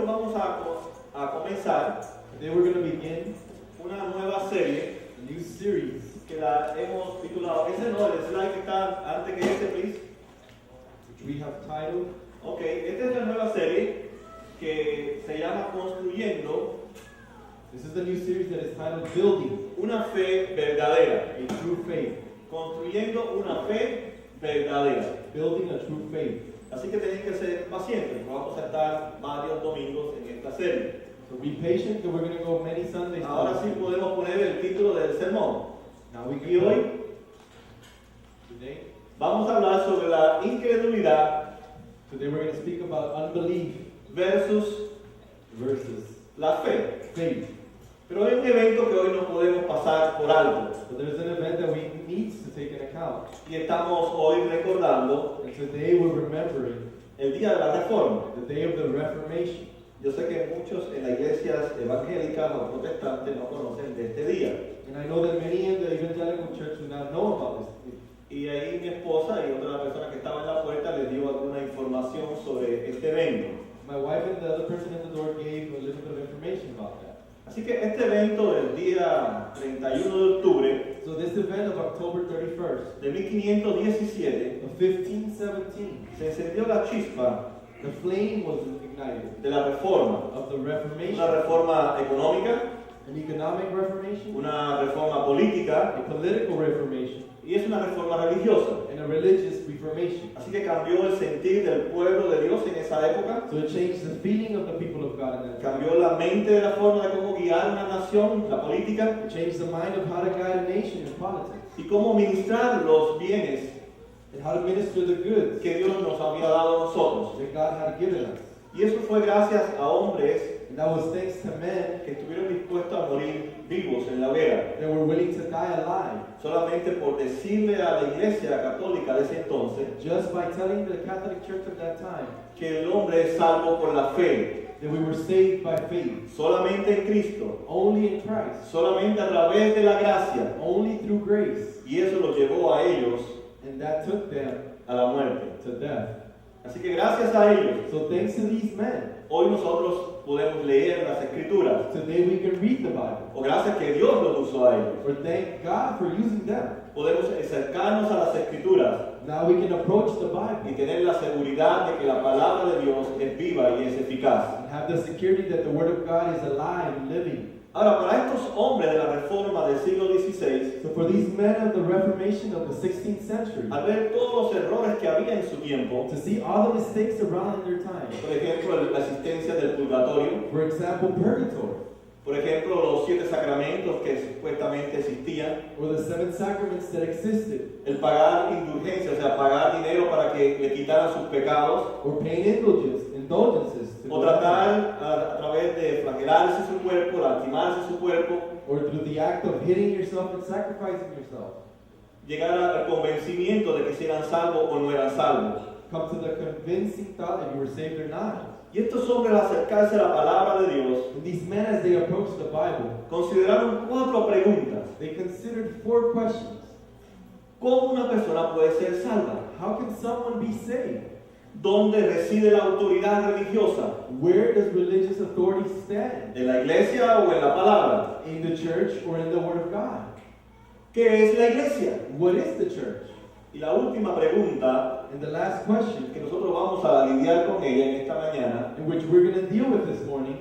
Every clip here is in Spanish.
vamos a comenzar Today we're going to begin una nueva serie a new series. que la hemos titulado, ese no, el slide que está antes que este, please. Which we have titled, Ok, esta es la nueva serie que se llama Construyendo this is the new series that is titled Building una Fe Verdadera. a True Faith. Construyendo una Fe Verdadera. Building a True Faith. Así que tenéis que ser pacientes, vamos a estar varios domingos en esta serie. So be patient, because we're going to go many Sundays. Ahora sí podemos poner el título del sermón. Now we Y can hoy Today vamos a hablar sobre la incredulidad we're going to speak about unbelief versus versus la fe. faith. Pero hay un evento que hoy no podemos pasar por alto. But there's an event that we need to take into account. Y estamos hoy recordando And today we're remembering el Día de la Reforma. the day of the Reformation. Yo sé que muchos en las iglesias evangélicas o protestantes no conocen de este día. And I know that many in the evangelical church do not know about this. Y ahí mi esposa y otra persona que estaba en la puerta les dio alguna información sobre este evento. My wife and the other person at the door gave a little bit of information about that. Así que este evento del día 31 de octubre So this event of October 31st de 1517 of 1517, se encendió la chispa the flame was ignited de la reforma. of the Una Reformation, reforma económica, an economic reformation, una reforma política a political reformation, y es una reforma religiosa. and a religious reformation. Así que cambió el sentir del pueblo de Dios en esa época, So it changed the feeling of the people of God in that time. cambió la mente de la forma de cómo guiar una nación, la política, It changed the mind of how to guide a nation in politics y cómo ministrar los bienes and how to minister the goods que Dios nos había dado a nosotros. that God had given us. Y eso fue gracias a hombres And that was thanks to men que estuvieron dispuestos a morir vivos en la hoguera, that were willing to die alive solamente por decirle a la iglesia católica de ese entonces just by telling the Catholic Church of that time que el hombre es salvo por la fe, that we were saved by faith, solamente en Cristo, only in Christ, solamente a través de la gracia. only through grace, Y eso los llevó a ellos and that took them a la muerte. to death. Así que gracias a ellos, So thanks to these men, hoy nosotros podemos leer las Escrituras. today we can read the Bible. O gracias que Dios los usó a ellos. Or thank God for using them. Podemos acercarnos a las Escrituras Now we can approach the y Bible tener la seguridad de que la palabra de Dios es viva y es eficaz. and have the security that the Word of God is alive and living. Ahora, para estos hombres de la Reforma del siglo XVI, So for these men of the Reformation of the 16th century, al ver todos los errores que había en su tiempo, to see all the mistakes around in their time, por ejemplo, la existencia del purgatorio, for example, purgatory, por ejemplo, los 7 sacramentos que supuestamente existían, or the 7 sacraments that existed, el pagar indulgencia, o sea, pagar dinero para que le quitaran sus pecados, or paying indulgences to o go tratar a través de flagelarse su cuerpo, lastimarse su cuerpo, or through the act of hitting yourself and sacrificing yourself, llegar al convencimiento de que si eran salvos o no eran salvos. come to the convincing thought that you were saved or not. Y estos hombres, al acercarse a la palabra de Dios, And these men, as they approached the Bible, consideraron 4 preguntas. they considered 4 questions. ¿Cómo una persona puede ser salva? How can someone be saved? ¿Dónde reside la autoridad religiosa? Where does religious authority stand? ¿En la iglesia o en la palabra? In the church or in the Word of God? ¿Qué es la iglesia? What is the church? Y la última pregunta, And the last question, que nosotros vamos a lidiar con ella en esta mañana, in which we're going to deal with this morning,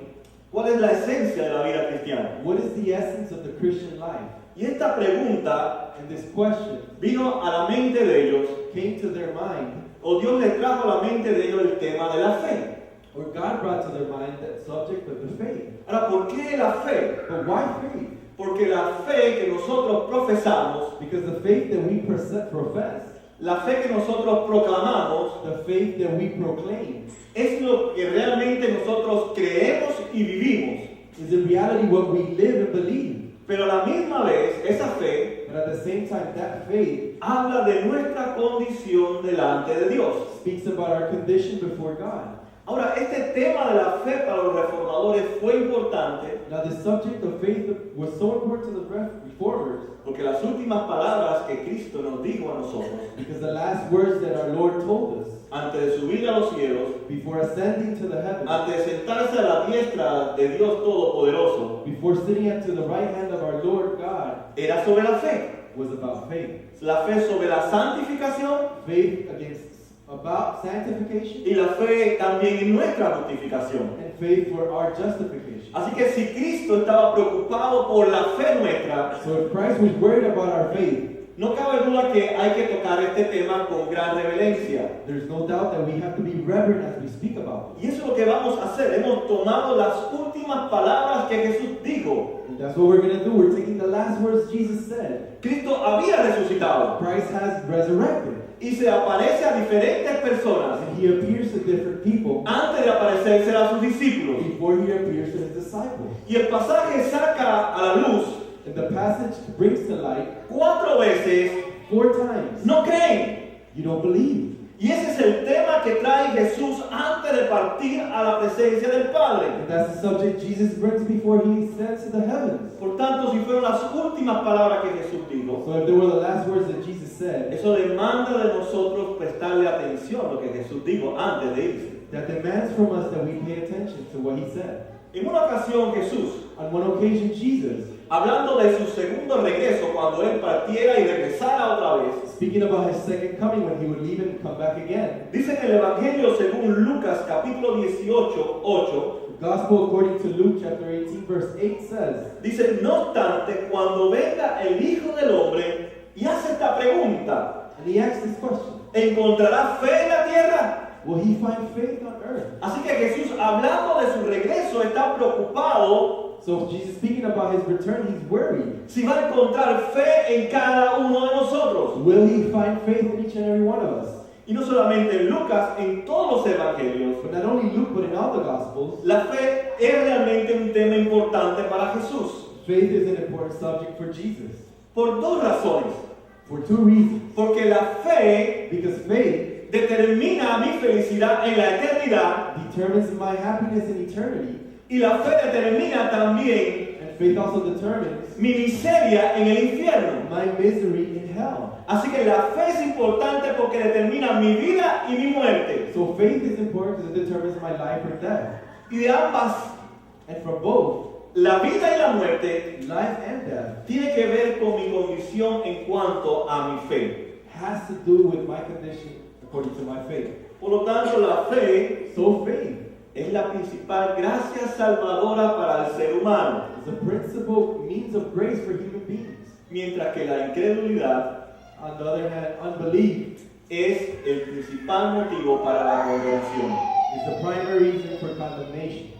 ¿cuál es la esencia de la vida cristiana? what is the essence of the Christian life? Y esta pregunta And this question vino a la mente de ellos, came to their mind, o Dios les trajo a la mente de ellos el tema de la fe. or God brought to their mind that subject of the faith. Ahora, ¿por qué la fe? But why faith? Porque la fe que nosotros profesamos, Because the faith that we profess, la fe que nosotros proclamamos, the faith that we proclaim, es lo que realmente nosotros creemos y vivimos. is in reality what we live and believe. Pero a la misma vez, esa fe But at the same time, that faith habla de nuestra condición delante de Dios. speaks about our condition before God. Ahora, este tema de la fe para los reformadores fue importante Now, the subject of faith was so important to the reformers porque las últimas palabras que Cristo nos dijo a nosotros because the last words that our Lord told us antes de subir a los cielos, before ascending to the heavens, antes de sentarse a la diestra de Dios Todopoderoso, before sitting up to the right hand of our Lord God, era sobre la fe. was about faith. La fe sobre la santificación Faith about sanctification y la fe también en nuestra justificación. and faith for our justification. Así que si Cristo estaba preocupado por la fe nuestra, So if Christ was worried about our faith, no cabe duda que hay que tocar este tema con gran reverencia. there's no doubt that we have to be reverent as we speak about it. Y eso es lo que vamos a hacer. Hemos tomado las últimas palabras que Jesús dijo. And that's what we're going to do. We're taking the last words Jesus said. Cristo había resucitado Christ has resurrected. y se aparece a diferentes personas And he appears to different people antes de aparecerse a sus discípulos. before he appears to his disciples. Y el pasaje saca a la luz And the passage brings to light 4 veces, 4 times. no creen. You don't believe. Y ese es el tema que trae Jesús antes de partir a la presencia del Padre. And that's the subject Jesus brings before he ascends to the heavens. Por tanto, si fueron las últimas palabras que Jesús dijo, So if they were the last words that Jesus said, eso demanda de nosotros prestarle atención a lo que Jesús dijo antes de irse. that demands from us that we pay attention to what he said. En una ocasión Jesús, On one occasion, Jesus, hablando de su segundo regreso, cuando Él partiera y regresara otra vez, speaking about his second coming when he would leave and come back again, dice en el Evangelio según Lucas capítulo 18, 8, the Gospel according to Luke chapter 18 verse 8 says, dice, no obstante, cuando venga el Hijo del Hombre y hace esta pregunta, and he asks this question, ¿encontrará fe en la tierra? will he find faith on earth? Así que Jesús, hablando de su regreso, está preocupado So Jesus speaking about his return, he's worried. si va a encontrar fe en cada uno de nosotros. Will he find faith in each and every one of us? Y no solamente en Lucas, en todos los evangelios, But not only Luke, but in all the Gospels, la fe es realmente un tema importante para Jesús. faith is an important subject for Jesus. Por 2 razones. For 2 reasons. Porque la fe Because faith determina mi felicidad en la eternidad determines my happiness in eternity, y la fe determina también and faith also determines mi miseria en el infierno. my misery in hell. Así que la fe es importante porque determina mi vida y mi muerte. So faith is important because it determines my life or death. Y de ambas, And from both, la vida y la muerte life and death tiene que ver con mi condición en cuanto a mi fe. has to do with my condition according to my faith. Por lo tanto, la fe So faith es la principal gracia salvadora para el ser humano, is a principal means of grace for human beings. mientras que la incredulidad On the other hand, unbelief es el principal motivo para la condenación. is the primary reason for condemnation.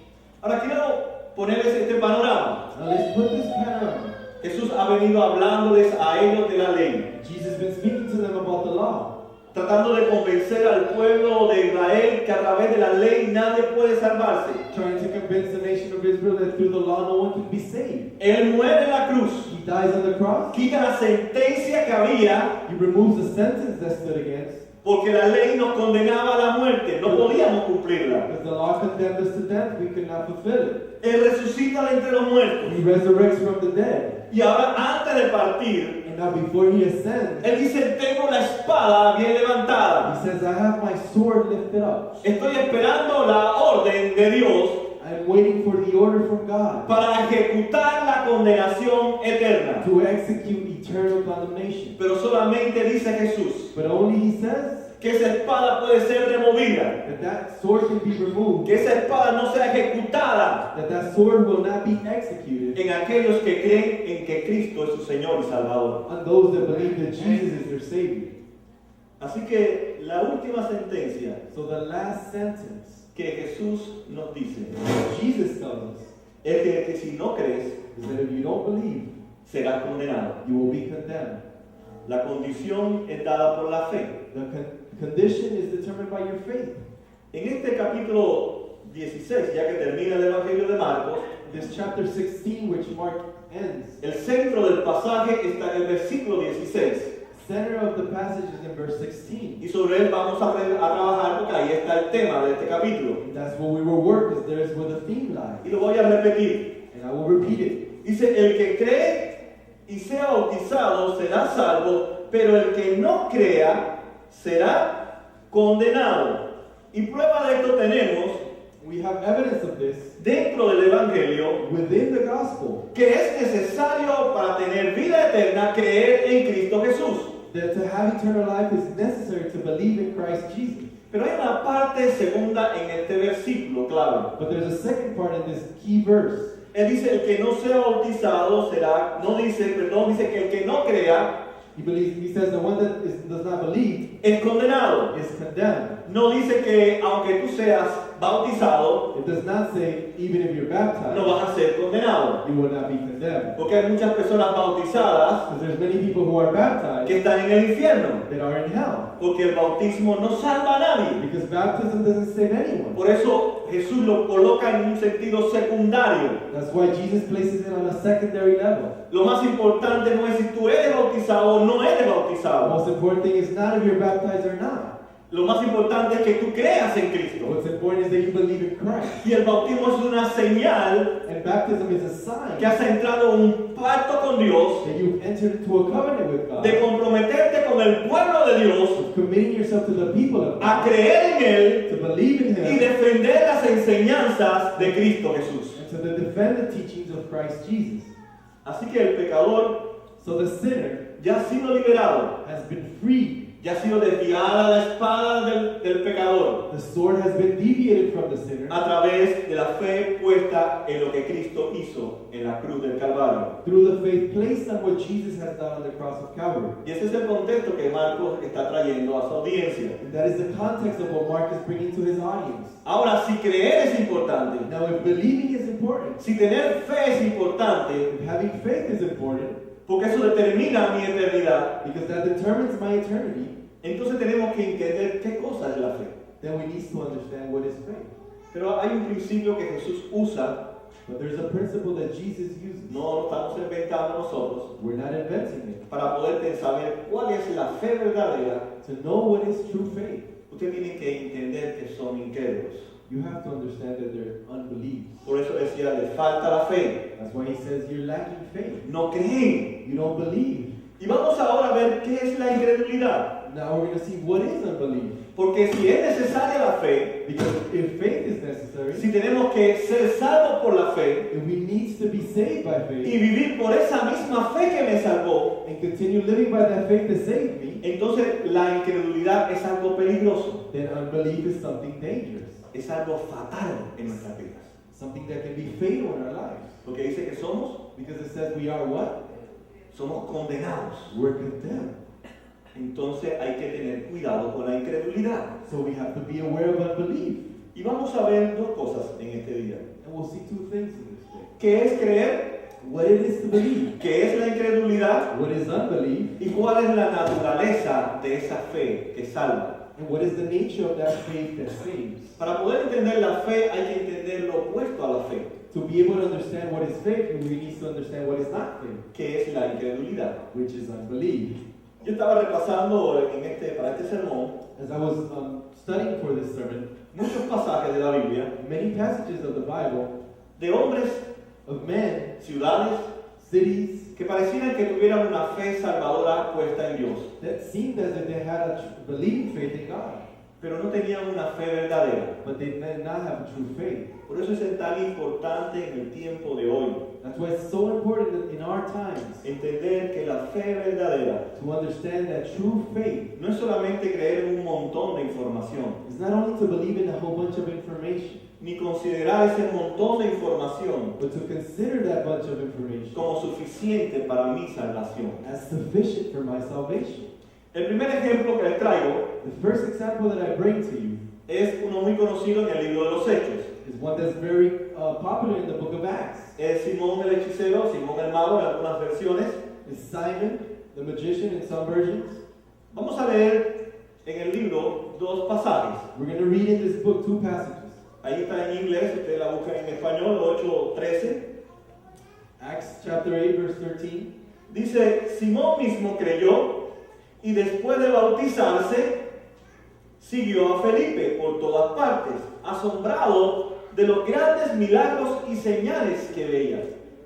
Ahora quiero ponerles este panorama. Now let's put this panorama. Jesús ha venido hablándoles a ellos de la ley, Jesus has been speaking to them about the law, tratando de convencer al pueblo de Israel que a través de la ley nadie puede salvarse. trying to convince the nation of Israel that through the law no one can be saved. Él muere en la cruz, He dies on the cross. quita la sentencia que había, He removes the sentence that stood against, porque la ley nos condenaba a la muerte, no podíamos cumplirla. because the law condemned us to death. We could not fulfill it. Él resucita de entre los muertos. He resurrects from the dead. Y ahora, antes de partir, And now before he ascends, Él dice, tengo la espada bien levantada. he says, I have my sword lifted up. Estoy esperando la orden de Dios I'm waiting for the order from God para ejecutar la condenación eterna. to execute eternal condemnation. Pero solamente dice Jesús But only he says que esa espada puede ser removida, that that sword can be removed, que esa espada no sea ejecutada that that sword will not be executed en aquellos que creen en que Cristo es su Señor y Salvador. on those that believe that Jesus is their Savior. Así que la última sentencia So the last sentence que Jesús nos dice Jesus tells us es que si no crees, is that if you don't believe, serás condenado. you will be condemned. La condición es dada por la fe. The condition is determined by your faith. En este capítulo 16, ya que termina el Evangelio de Marcos, This chapter 16, which Mark ends, el centro del pasaje está en el versículo 16. center of the passage is in verse 16. Y sobre él vamos a trabajar porque ahí está el tema de este capítulo. And that's what we will work, because there's where the theme lies. Y lo voy a repetir. And I will repeat it. Dice, el que cree y sea bautizado será salvo, pero el que no crea será condenado. Y prueba de esto tenemos We have evidence of this dentro del Evangelio within the gospel, que es necesario para tener vida eterna creer en Cristo Jesús. that to have eternal life is necessary to believe in Christ Jesus. Pero hay una parte segunda en este versículo clave. But there's a second part in this key verse. Él dice, el que no sea bautizado será, dice que el que no crea He says the one that does not believe es condenado. is condemned. No dice que aunque tú seas bautizado, It does not say even if you're baptized, no vas a ser condenado. you will not be condemned. Porque hay muchas personas bautizadas Because there's many people who are baptized que están en el infierno. that are in hell. Porque el bautismo no salva a nadie. Because baptism doesn't save anyone. Por eso Jesús lo coloca en un sentido secundario. That's why Jesus places it on a secondary level. Lo más importante no es si tú eres bautizado o no eres The bautizado. most important thing is not if you're baptized or not. Lo más importante es que tú creas en Cristo. What's important is that you believe in Christ. Y el bautismo es una señal And baptism is a sign que has entrado en un pacto con Dios, that you've entered into a covenant with God. de comprometerte con el pueblo de Dios, Of committing yourself to the people of a God. creer en Él To believe in y Him. defender las enseñanzas de Cristo Jesús. And to defend the teachings of Christ Jesus. Así que el pecador So the sinner ya ha sido liberado, has been freed. ya ha sido desviada la espada del pecador The sword has been deviated from the sinner a través de la fe puesta en lo que Cristo hizo en la cruz del Calvario. through the faith placed on what Jesus has done on the cross of Calvary. Y ese es el contexto que Marcos está trayendo a su audiencia. And that is the context of what Mark is bringing to his audience. Ahora, si creer es importante, Now, if believing is important, si tener fe es importante, if having faith is important, porque eso determina mi eternidad, because that determines my eternity, entonces tenemos que entender qué cosa es la fe. then we need to understand what is faith. Pero hay un principio que Jesús usa, But there's a principle that Jesus uses. no lo estamos inventando nosotros, We're not inventing it. para poder saber cuál es la fe verdadera. To know what is true faith, Usted tiene que entender que son incrédulos. you have to understand that they're unbelievers. Por eso decía, le falta la fe. That's why he says you're lacking faith. No creen. You don't believe. Y vamos ahora a ver qué es la incredulidad. Now we're going to see what is unbelief. Porque si es necesaria la fe, Because if faith is necessary, si tenemos que ser salvos por la fe if we need to be saved by y faith vivir por esa misma fe que me salvó, and continue living by that faith that saved me, entonces la incredulidad es algo peligroso, then unbelief is something dangerous. es algo fatal en nuestras vidas. Something that can be fatal in our lives. Porque dice que somos Because it says we are what? condenados. We're condemned. Entonces hay que tener cuidado con la incredulidad. So we have to be aware of unbelief. Y vamos a ver dos cosas en este día. And we'll see two things in this day. ¿Qué es creer? What it is to believe. ¿Qué es la incredulidad? What is unbelief? ¿Y cuál es la naturaleza de esa fe que salva? And what is the nature of that faith that saves? Para poder entender la fe hay que entender lo opuesto a la fe, To be able to understand what is faith, we need to understand what is not faith, que es la incredulidad. which is unbelief. Yo estaba repasando para este sermón As I was studying for this sermon, muchos pasajes de la Biblia many passages of the Bible de hombres, of men, ciudades, cities, que parecían que tuvieran una fe salvadora puesta en Dios, that seemed as if they had a believing faith in God, pero no tenían una fe verdadera. but they did not have a true faith. Por eso es tan importante en el tiempo de hoy That's why it's so important in our times entender que la fe verdadera to understand that true faith no es solamente creer en un montón de información, is not only to believe in a whole bunch of information, ni considerar ese montón de información but to consider that bunch of information como suficiente para mi salvación. as sufficient for my salvation. El primer ejemplo que les traigo The first example that I bring to you es uno muy conocido en el libro de los Hechos. is one that's very popular in the book of Acts. Es Simón el hechicero, Simón el mago en algunas versiones. It's Simon, the magician, in some versions. Vamos a leer en el libro dos pasajes. We're going to read in this book two passages. Ahí está en inglés, usted la busca en español, 8:13. Acts chapter 8, verse 13. Dice, Simón mismo creyó Y después de bautizarse, siguió a Felipe por todas partes, asombrado de los grandes milagros y señales que veía.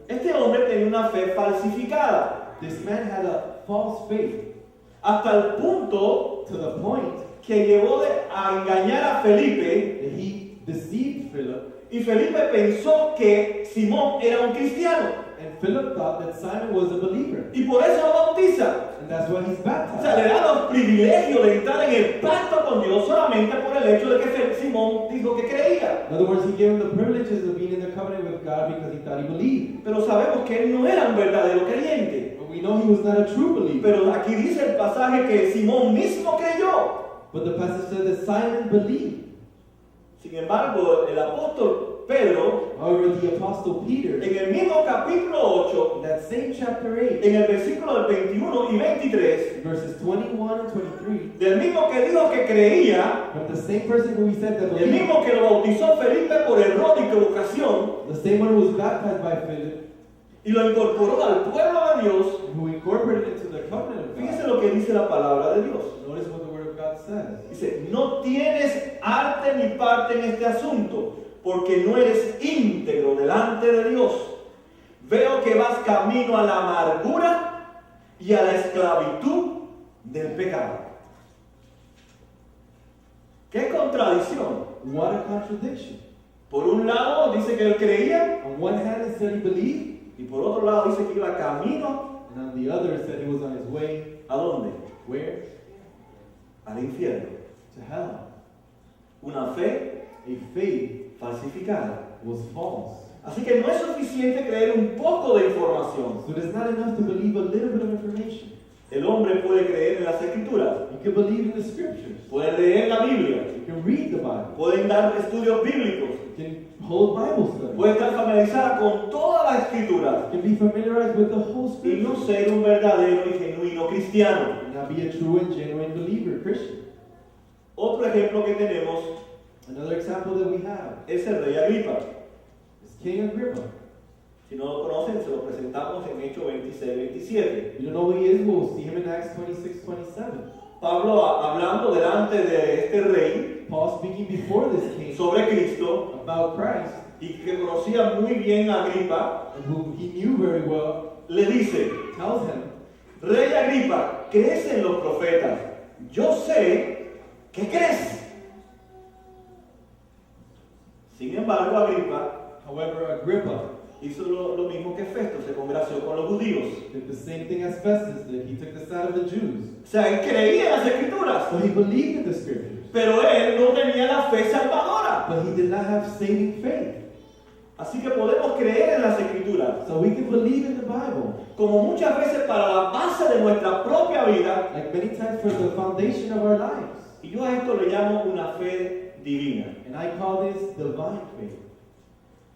Este hombre tenía una fe falsificada, This man had a false faith hasta el punto to the point que llevó a engañar a Felipe, that he deceived Philip, y Felipe pensó que Simón era un cristiano, and Philip thought that Simon was a believer, y por eso lo bautiza. and that's why he's O sea, baptized. le da los privilegios de entrar en el pacto con Dios solamente por el hecho de que Simón dijo que creía. In other words, he gave him the privileges of being in the covenant with God because he thought he believed. Pero sabemos que él no era un verdadero creyente. But we know he was not a true believer. Pero aquí dice el pasaje que Simón mismo creyó. But the passage said that Simon believed. Sin embargo, el apóstol Pedro, However, the apostle Peter, en el mismo capítulo 8, in that same chapter 8, en el versículo del 21 y 23, verses 21 and 23, del mismo que dijo que creía, but the same person who he said that el believed, mismo que lo bautizó Felipe por error y equivocación, the same one who was baptized by Philip, y lo incorporó al pueblo de Dios, who incorporated into the covenant of fíjese God. lo que dice la palabra de Dios. Notice what the word of God says. Dice, no tienes arte ni parte en este asunto, porque no eres íntegro delante de Dios. Veo que vas camino a la amargura y a la esclavitud del pecado. ¡Qué contradicción! What a contradiction. Por un lado dice que él creía, On one hand, it said he believed, y por otro lado dice que iba camino, and on the other, it said he was on his way. ¿a dónde? Where? Al infierno. To hell. Una fe A faith falsificada. was false. Así que no es suficiente creer un poco de información. So it's not enough to believe a little bit of information. El hombre puede creer en las escrituras, You can believe in the scriptures. puede leer la Biblia, You can read the Bible. pueden dar estudios bíblicos, You can hold Bible studies. puede estar familiarizada con toda la escritura You can be familiarized with the whole y no scripture. ser un verdadero y genuino cristiano. And not be a true and genuine believer, Christian. Otro ejemplo que tenemos Another example that we have es el rey Agripa. is King Agrippa. Si no lo conocen, se lo presentamos en Hechos 26-27. You don't know who he is? We'll see him in Acts 26:27. Pablo hablando delante de este rey Paul speaking before this king sobre Cristo about Christ, y que conocía muy bien a Agripa, and who he knew very well, le dice: tells him, Rey Agripa, ¿crees en los profetas? Yo sé que crees. Sin embargo, Agripa however, Agrippa hizo lo mismo que Festo, se congració con los judíos. did the same thing as Festus did. He took the side of the Jews. O sea, él creía en las escrituras, So he believed in the scriptures, pero él no tenía la fe salvadora. but he did not have saving faith. Así que podemos creer en las escrituras, So we can believe in the Bible, como muchas veces para la base de nuestra propia vida, like many times for the foundation of our lives. y yo a esto le llamo una fe divina. And I call this divine faith.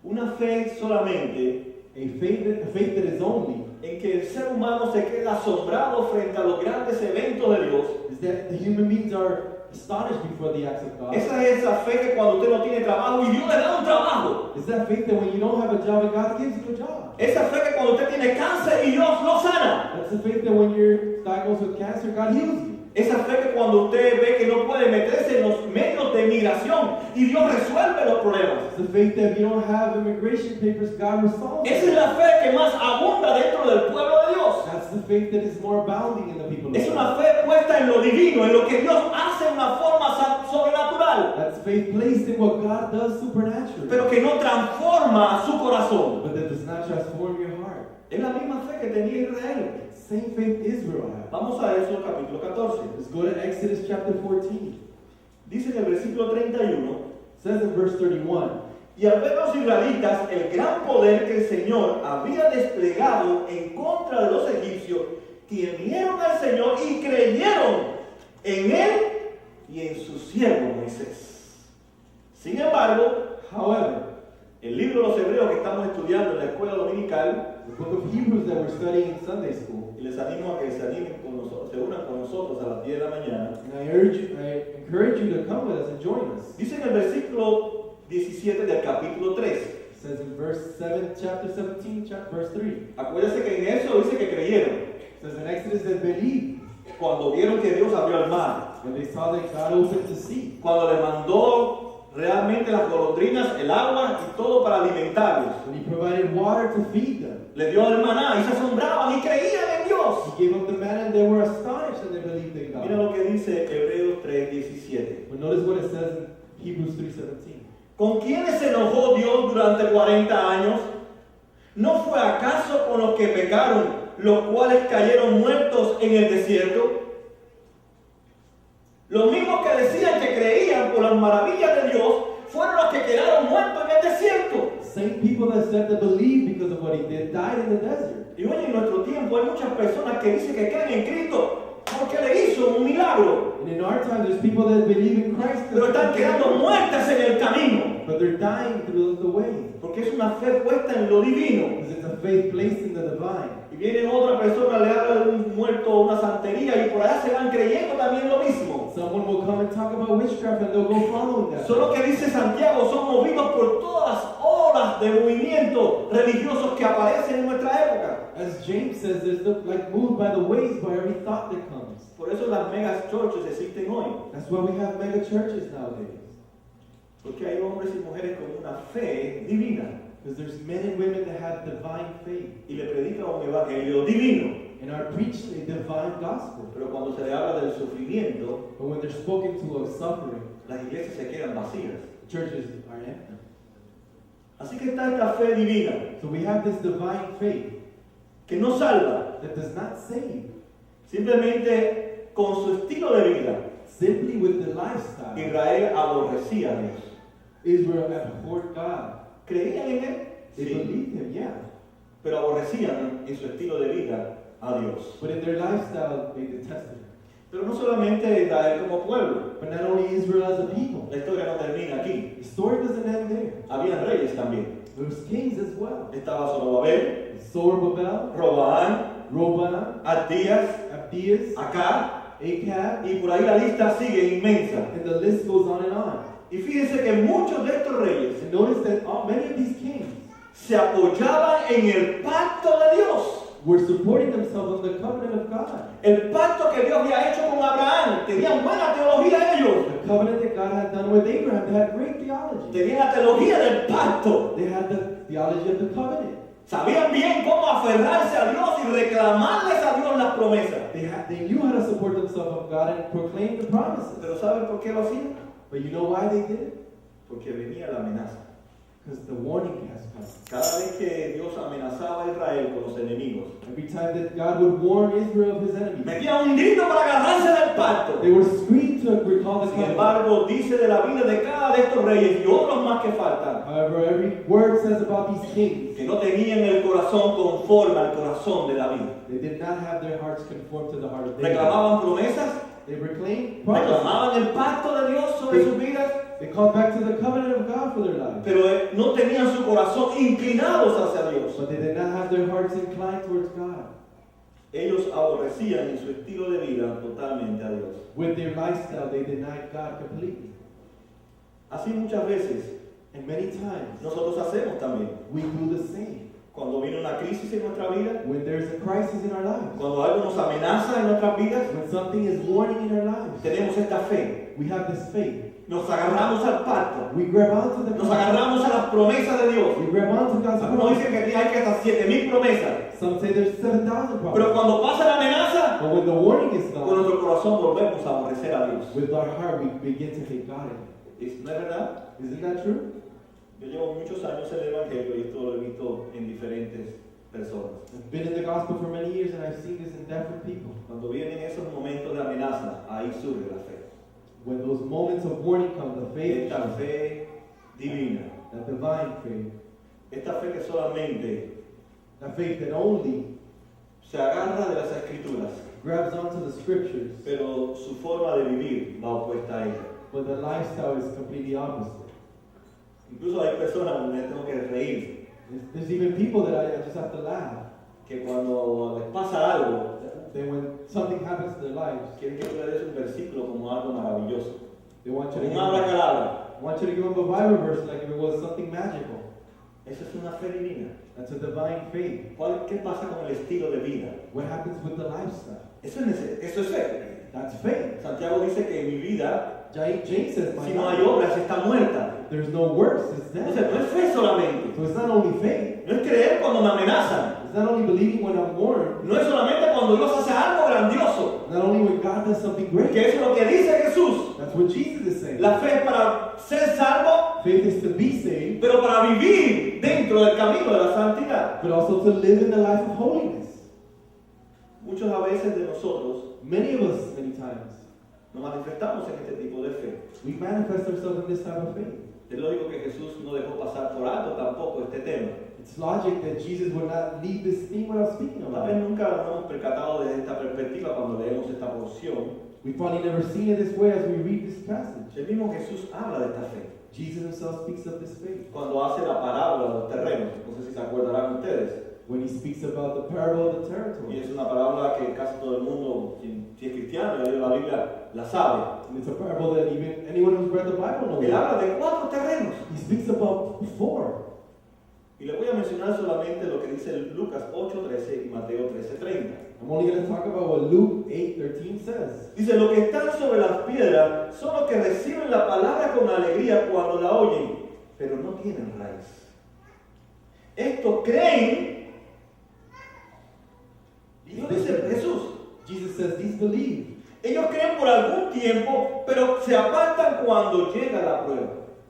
Una fe solamente A faith that is only en que el ser humano se queda asombrado frente a los grandes eventos de Dios. is that the human beings are astonished before the acts of God. Esa es esa fe que cuando usted no tiene trabajo y Dios le da un trabajo. Is that faith that when you don't have a job and God gives you a job? Esa fe que cuando usted tiene cáncer y Dios lo sana. That's the faith that when you're diagnosed with cancer, God heals you. Esa fe que cuando usted ve que no puede meterse en los medios de migración y Dios resuelve los problemas. It's the faith that if you don't have immigration papers, God resolves Esa es it. la fe que más abunda dentro del pueblo de Dios. That's the faith that is more abounding in the people of Es una God. fe puesta en lo divino, en lo que Dios hace de una forma sobrenatural, That's faith placed in what God does supernaturally, pero que no transforma su corazón. but that does not transform your heart. Es la misma fe que tenía Israel. Same faith Israel had. Vamos a eso, capítulo 14. Let's go to Exodus chapter 14. Dice en el versículo 31, It says in verse 31, y al ver los israelitas el gran poder que el Señor había desplegado en contra de los egipcios, temieron al Señor y creyeron en Él y en su siervo Moisés. Sin embargo, however, el libro de los Hebreos que estamos estudiando en la escuela dominical, the book of Hebrews that we're studying in Sunday school, y les animo a que se animen con nosotros, se unan con nosotros a las 10 de la mañana, and I encourage you to come with us and join us. dice en el versículo 17 del capítulo 3. It says in verse 7, chapter 17, verse 3. Acuérdense que en eso dice que creyeron. It says in Exodus that believe. cuando vieron que Dios abrió el mar, when they saw that God opened the sea, cuando le mandó realmente las golondrinas, el agua y todo para alimentarlos. when He provided water to feed them. Le dio el maná y se asombraban y creían en Dios. He gave them the manna and they were astonished and they believed in Mira God. lo que dice Hebreos 3:17. But notice what it says in Hebrews 3:17. ¿Con quiénes se enojó Dios durante 40 años? ¿No fue acaso con los que pecaron, los cuales cayeron muertos en el desierto? Los mismos que decían que creían por las maravillas de Dios fueron los que quedaron muertos en el desierto. Same people that said they believed because of what He did died in the desert. Y hoy en nuestro tiempo hay muchas personas que dicen que creen en Cristo porque le hizo un milagro, And in our time, there's people that believe in Christ, pero están quedando muertas en el camino, but they're dying through the way. porque es una fe puesta en lo divino. Because it's a faith placed in the divine. Y viene otra persona, le habla de un muerto, una santería, y por allá se van creyendo también lo mismo. Someone will come and talk about witchcraft and they'll go following that. Solo que dice Santiago, son movidos por todas las olas de movimientos religiosos que aparecen en nuestra época. As James says, there's like moved by the waves by every thought that comes. Por eso las megas churches existen hoy, That's why we have mega churches nowadays. porque hay hombres y mujeres con una fe divina Because there's men and women that have divine faith y le predican un evangelio divino. and are preached a divine gospel. Pero cuando se le habla del sufrimiento, But when they're spoken to of suffering, las iglesias se quedan vacías. churches are empty. Así que está esta fe divina So we have this divine faith que no salva, that does not save. simplemente con su estilo de vida. Simply with the lifestyle, Israel aborrecía a Dios. Israel abhorred God. ¿Creían en Él? They Sí, believed Him, yeah. pero aborrecían en su estilo de vida a Dios. But in their lifestyle, they detested Him. Pero no solamente Israel como pueblo, But not only Israel as a people. la historia no termina aquí. The story doesn't end there. Había reyes también. There was kings as well. Estaba Zorobabel, Zorobabel, Robaán, Roboam, Abdías, Abdias, Acab, Acab, y por ahí la lista sigue inmensa. and the list goes on and on. Y fíjense que muchos de estos reyes And notice that many of these kings se apoyaban en el pacto de Dios. were supporting themselves on the covenant of God. El pacto que Dios había hecho con Abraham. Tenían buena teología ellos. The covenant that God had done with Abraham, they had great theology. Tenían la teología del pacto. They had the theology of the covenant. Sabían bien cómo aferrarse a Dios y reclamarles a Dios las promesas. They knew how to support themselves of God and proclaim the promises. Pero ¿saben por qué lo hacían? But you know why they did it? Porque venía la amenaza. Because the warning has come. Cada vez que Dios amenazaba a Israel con los enemigos, Every time that God would warn Israel of his enemies, metían un grito para agarrarse del pacto. they were screamed to recall the Sin covenant. embargo, dice de la vida de cada de estos reyes y otros más que faltan, However, every word says about these kings, que no tenían el corazón conforme al corazón de David. they did not have their hearts conformed to the heart of David. Reclamaban promesas, They proclaimed promises. reclamaban el pacto de Dios sobre sus vidas, They called back to the covenant of God for their lives. pero no tenían su corazón inclinados hacia Dios. But they did not have their hearts inclined towards God. Ellos aborrecían en su estilo de vida totalmente a Dios. With their lifestyle, they denied God completely. Así muchas veces And many times, nosotros hacemos también. we do the same. Cuando viene una crisis en nuestra vida, When there's a crisis in our lives, cuando algo nos amenaza en nuestras vidas, when something is warning in our lives, tenemos esta fe. we have this faith. Nos agarramos al pacto. We grab onto the Nos covenant. agarramos a las promesas de Dios. We grab onto God's Algunos promise. dicen que hay que hasta 7,000 promesas. Some say there's 7,000 Pero promises. cuando pasa la amenaza, But when the warning is con gone, nuestro corazón volvemos a aborrecer a Dios. with our heart, we begin to hate God again. ¿No es verdad? Isn't that true? Yo llevo muchos años en el Evangelio y esto lo he visto en diferentes personas. I've been in the gospel for many years and I've seen this in different people. Cuando vienen esos momentos de amenaza, ahí surge la fe. When those moments of warning come, the faith Esta comes, fe divina. that divine faith, Esta fe que solamente that faith that only se agarra de las escrituras, grabs onto the scriptures, pero su forma de vivir va opuesta a ella. but the lifestyle is completely opposite. Incluso hay personas donde me tengo que reír, There's even people that I just have to laugh. que cuando les pasa algo, Then when something happens to their lives, quieren que tú le des un versículo como algo maravilloso. they want you Como to un abracadabra. give them a Bible verse like if it was something magical. Esa es una fe divina. That's a divine faith. ¿Qué pasa con el estilo de vida? What happens with the lifestyle? Eso es fe. That's faith. Santiago dice que mi vida, James says, my si no hay life, obras, está muerta. there's no works, it's dead. Entonces, no es fe solamente. So it's not only faith, No es creer cuando me amenazan. it's not only believing when I'm warned, No es solamente cuando Dios hace algo grandioso. not only when God does something great. Que eso es lo que dice Jesús. That's what Jesus is saying. La fe es para ser salvo, Faith is to be saved, pero para vivir dentro del camino de la santidad. but also to live in the life of holiness. Muchos a veces de nosotros Many of us, many times, nos manifestamos en este tipo de fe. we manifest ourselves in this type of faith. Es lógico que Jesús no dejó pasar por alto tampoco este tema. It's logic that Jesus would not leave this theme without speaking Tal about vez it. nunca nos hemos percatado de esta perspectiva cuando leemos esta porción. We've probably never seen it this way as we read this passage. El mismo Jesús habla de esta fe. Jesus himself speaks of this faith. Cuando hace la parábola de los terrenos, no sé si se acordarán ustedes. When he speaks about the parable of the Y territory. es una parábola que casi todo el mundo, si es cristiano y ha leído la Biblia, la sabe. And it's a parable that even anyone who's read the Bible knows. Él habla de 4 terrenos. He speaks about 4. Y le voy a mencionar solamente lo que dice Lucas 8:13 y Mateo 13:30. I'm only going to talk about what Luke 8:13 says. Dice, los que están sobre las piedras son los que reciben la palabra con alegría cuando la oyen, pero no tienen raíz. Estos creen, y no dice Jesús, Jesus says these believe. ellos creen por algún tiempo, pero se apartan cuando llega la prueba,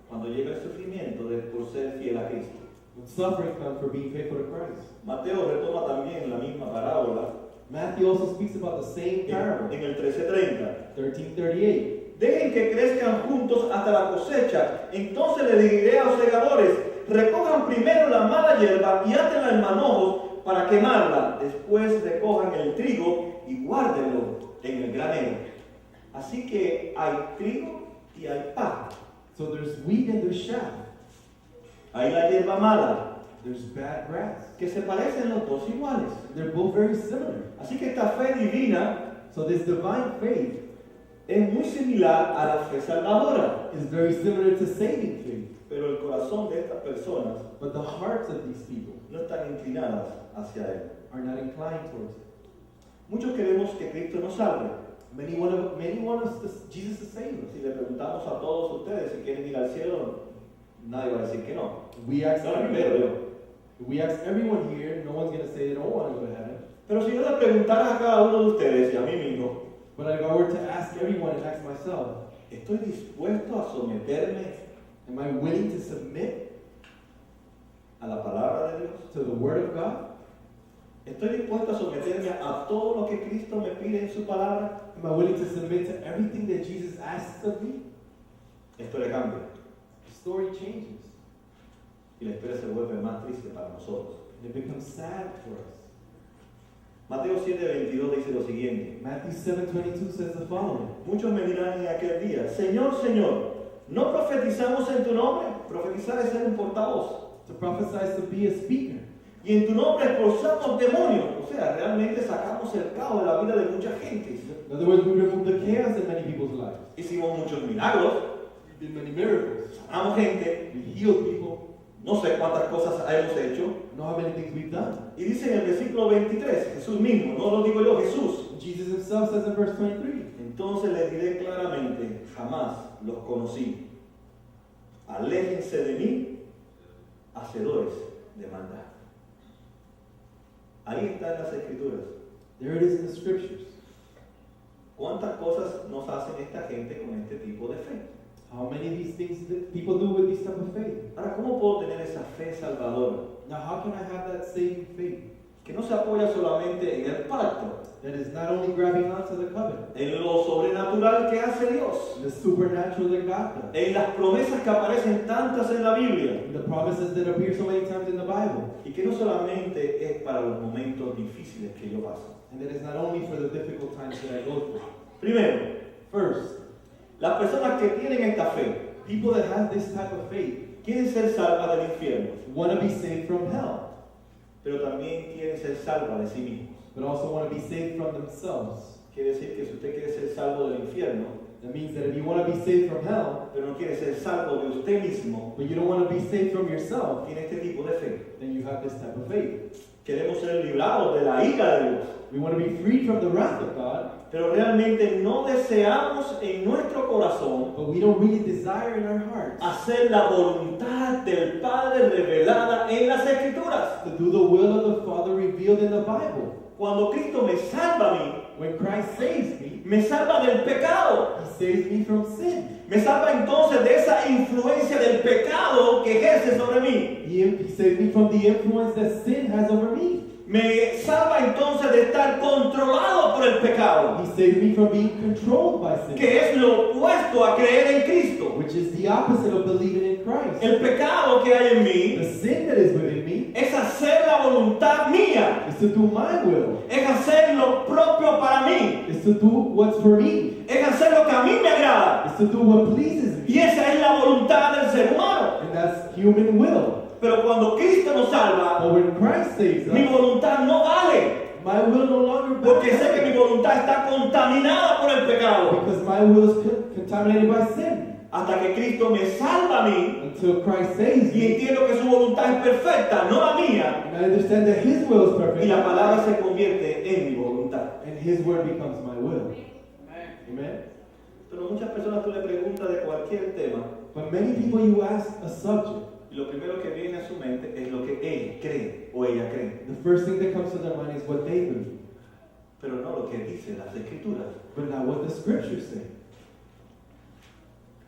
cuando llega el sufrimiento por ser fiel a Cristo. When suffering comes for being faithful to Christ. Mateo retoma también la misma parábola Matthew also speaks about the same parable. en el 13:30. 13:38. Dejen que crezcan juntos hasta la cosecha. Entonces le diré a los segadores, recojan primero la mala hierba y átenla en manojos para quemarla. Después recojan el trigo y guárdenlo en el granero. Así que hay trigo y hay paja. So there's wheat and there's chaff. Hay la hierba mala, There's bad grass. que se parecen los dos iguales. They're both very similar. Así que esta fe divina So this divine faith es muy similar a la fe salvadora. is very similar to saving faith. Pero el corazón de estas personas But the hearts of these people no están inclinadas hacia él. are not inclined towards it. Muchos queremos que Cristo nos salve. Many want us Jesus to save us. Si le preguntamos a todos ustedes si quieren ir al cielo, nadie va a decir que no. We ask No, primero everyone, yo. if we ask everyone here, no one's going to say they don't want to go to heaven. Pero si yo le preguntara a cada uno de ustedes y a mí mismo, But if I were to ask everyone and ask myself, ¿estoy dispuesto a someterme am I willing to submit a la palabra de Dios? to the Word of God? ¿Estoy dispuesto a someterme a todo lo que Cristo me pide en su palabra? Am I willing to submit to everything that Jesus asks of me? La historia cambia The story changes. y la historia se vuelve más triste para nosotros. And it becomes sad for us. Mateo 7:22 dice lo siguiente. Matthew 7:22 says the following. Muchos me dirán en aquel día, Señor, Señor, ¿no profetizamos en tu nombre? Profetizar es ser un portavoz. To prophesy is to be a speaker. Y en tu nombre expulsamos demonios. O sea, realmente sacamos el caos de la vida de mucha gente. In other words, we remove the chaos in many people's lives. Hicimos muchos milagros, We did many miracles. sanamos gente, We healed people. no sé cuántas cosas hemos hecho. Know how many things we've done. Y dice en el versículo 23, Jesús mismo, no lo digo yo, Jesús. Jesus himself says in verse 23, Entonces les diré claramente, jamás los conocí. Aléjense de mí, hacedores de maldad. Ahí está en las escrituras. there it is in the scriptures. ¿Cuántas cosas nos hacen esta gente con este tipo de fe? How many of these things that people do with this type of faith? Ahora, ¿cómo puedo tener esa fe salvadora? Now, how can I have that saving faith Que no se apoya solamente en el pacto, that is not only grabbing onto the covenant, en lo sobrenatural que hace Dios, the supernatural that God does, en las promesas que aparecen tantas en la Biblia, the promises that appear so many times in the Bible, y que no solamente es para los momentos difíciles que yo paso. and that is not only for the difficult times that I go through. Primero, First, las personas que tienen esta fe people that have this type of faith quieren ser salvas del infierno, want to be saved from hell, pero también quieren ser salvas de sí mismos. but also want to be saved from themselves. Quiere decir que si usted quiere ser salvo del infierno, That means that if you want to be saved from hell, pero no quiere ser salvo de usted mismo, but you don't want to be saved from yourself, tiene este tipo de fe. then you have this type of faith. Queremos ser librados de la ira de Dios. We want to be freed from the wrath of God, Pero realmente no deseamos en nuestro corazón but we don't really desire in our hearts hacer la voluntad del Padre revelada en las Escrituras. to do the will of the Father revealed in the Bible. Cuando Cristo me salva a mí, When Christ saves me, me salva del pecado. He saves me from sin. Me salva entonces de esa influencia del pecado que ejerce sobre mí. He saves me from the influence that sin has over me. Me salva entonces de estar controlado por el pecado, He saves me from being controlled by sin, que es lo opuesto a creer en Cristo. which is the opposite of believing in Christ. El pecado que hay en mí The sin that is within me es hacer la voluntad mía, is to do my will, es hacer lo propio para mí, is to do what's for me, es hacer lo que a mí me agrada. is to do what pleases me. Y esa es la voluntad del ser humano. And that's human will. Pero cuando Cristo nos salva, But when Christ saves mi us, voluntad no vale, my will no longer porque sé que mi matters, voluntad está contaminada por el pecado. because my will is contaminated by sin. Hasta que Cristo me salva a mí Until Christ saves y me, entiendo que su voluntad es perfecta, no la mía, and I understand that His will is y perfect, la palabra se convierte en mi voluntad. and His word becomes my will. Amen. Pero muchas personas tú le preguntas de cualquier tema But many people, you ask a subject, y lo primero que viene a su mente es lo que él cree o ella cree, the first thing that comes to their mind is what they believe, pero no lo que dice las Escrituras. but not what the scriptures say.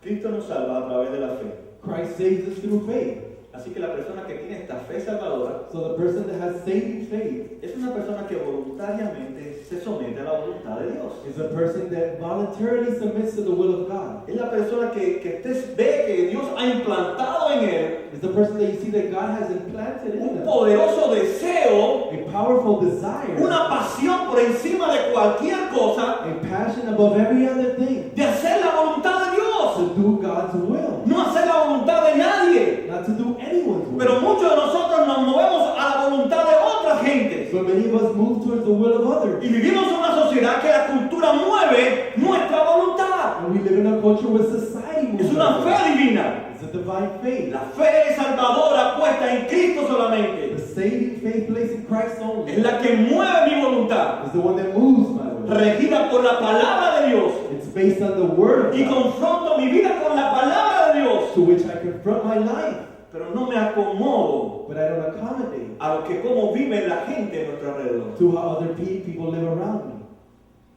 Cristo nos salva a través de la fe. Christ saves us through faith. Así que la persona que tiene esta fe salvadora So the person that has saving faith es una persona que voluntariamente se somete a la voluntad de Dios. is a person that voluntarily submits to the will of God. Es la persona que usted ve que Dios ha implantado en él It's the person that you see that God has implanted in un them poderoso deseo, a powerful desire, una pasión por encima de cualquier cosa a passion above every other thing de hacer la voluntad de Dios, to do God's will, no hacer la voluntad de nadie. not to do anyone's will. Pero muchos de nosotros nos movemos a la voluntad de otras gentes So many of us move towards the will of others. y vivimos en una sociedad que la cultura mueve nuestra voluntad. And we live in a culture where society moves. Es una us. fe divina. It's a divine faith. La fe salvadora puesta en Cristo solamente The saving faith placed in Christ only es la que mueve mi voluntad, is the one that moves my will. regida por la palabra de Dios, It's based on the word of y God, confronto mi vida con la palabra de Dios, to which I confront my life, pero no me acomodo but I don't accommodate a lo que cómo vive la gente a nuestro alrededor. to how other people live around me.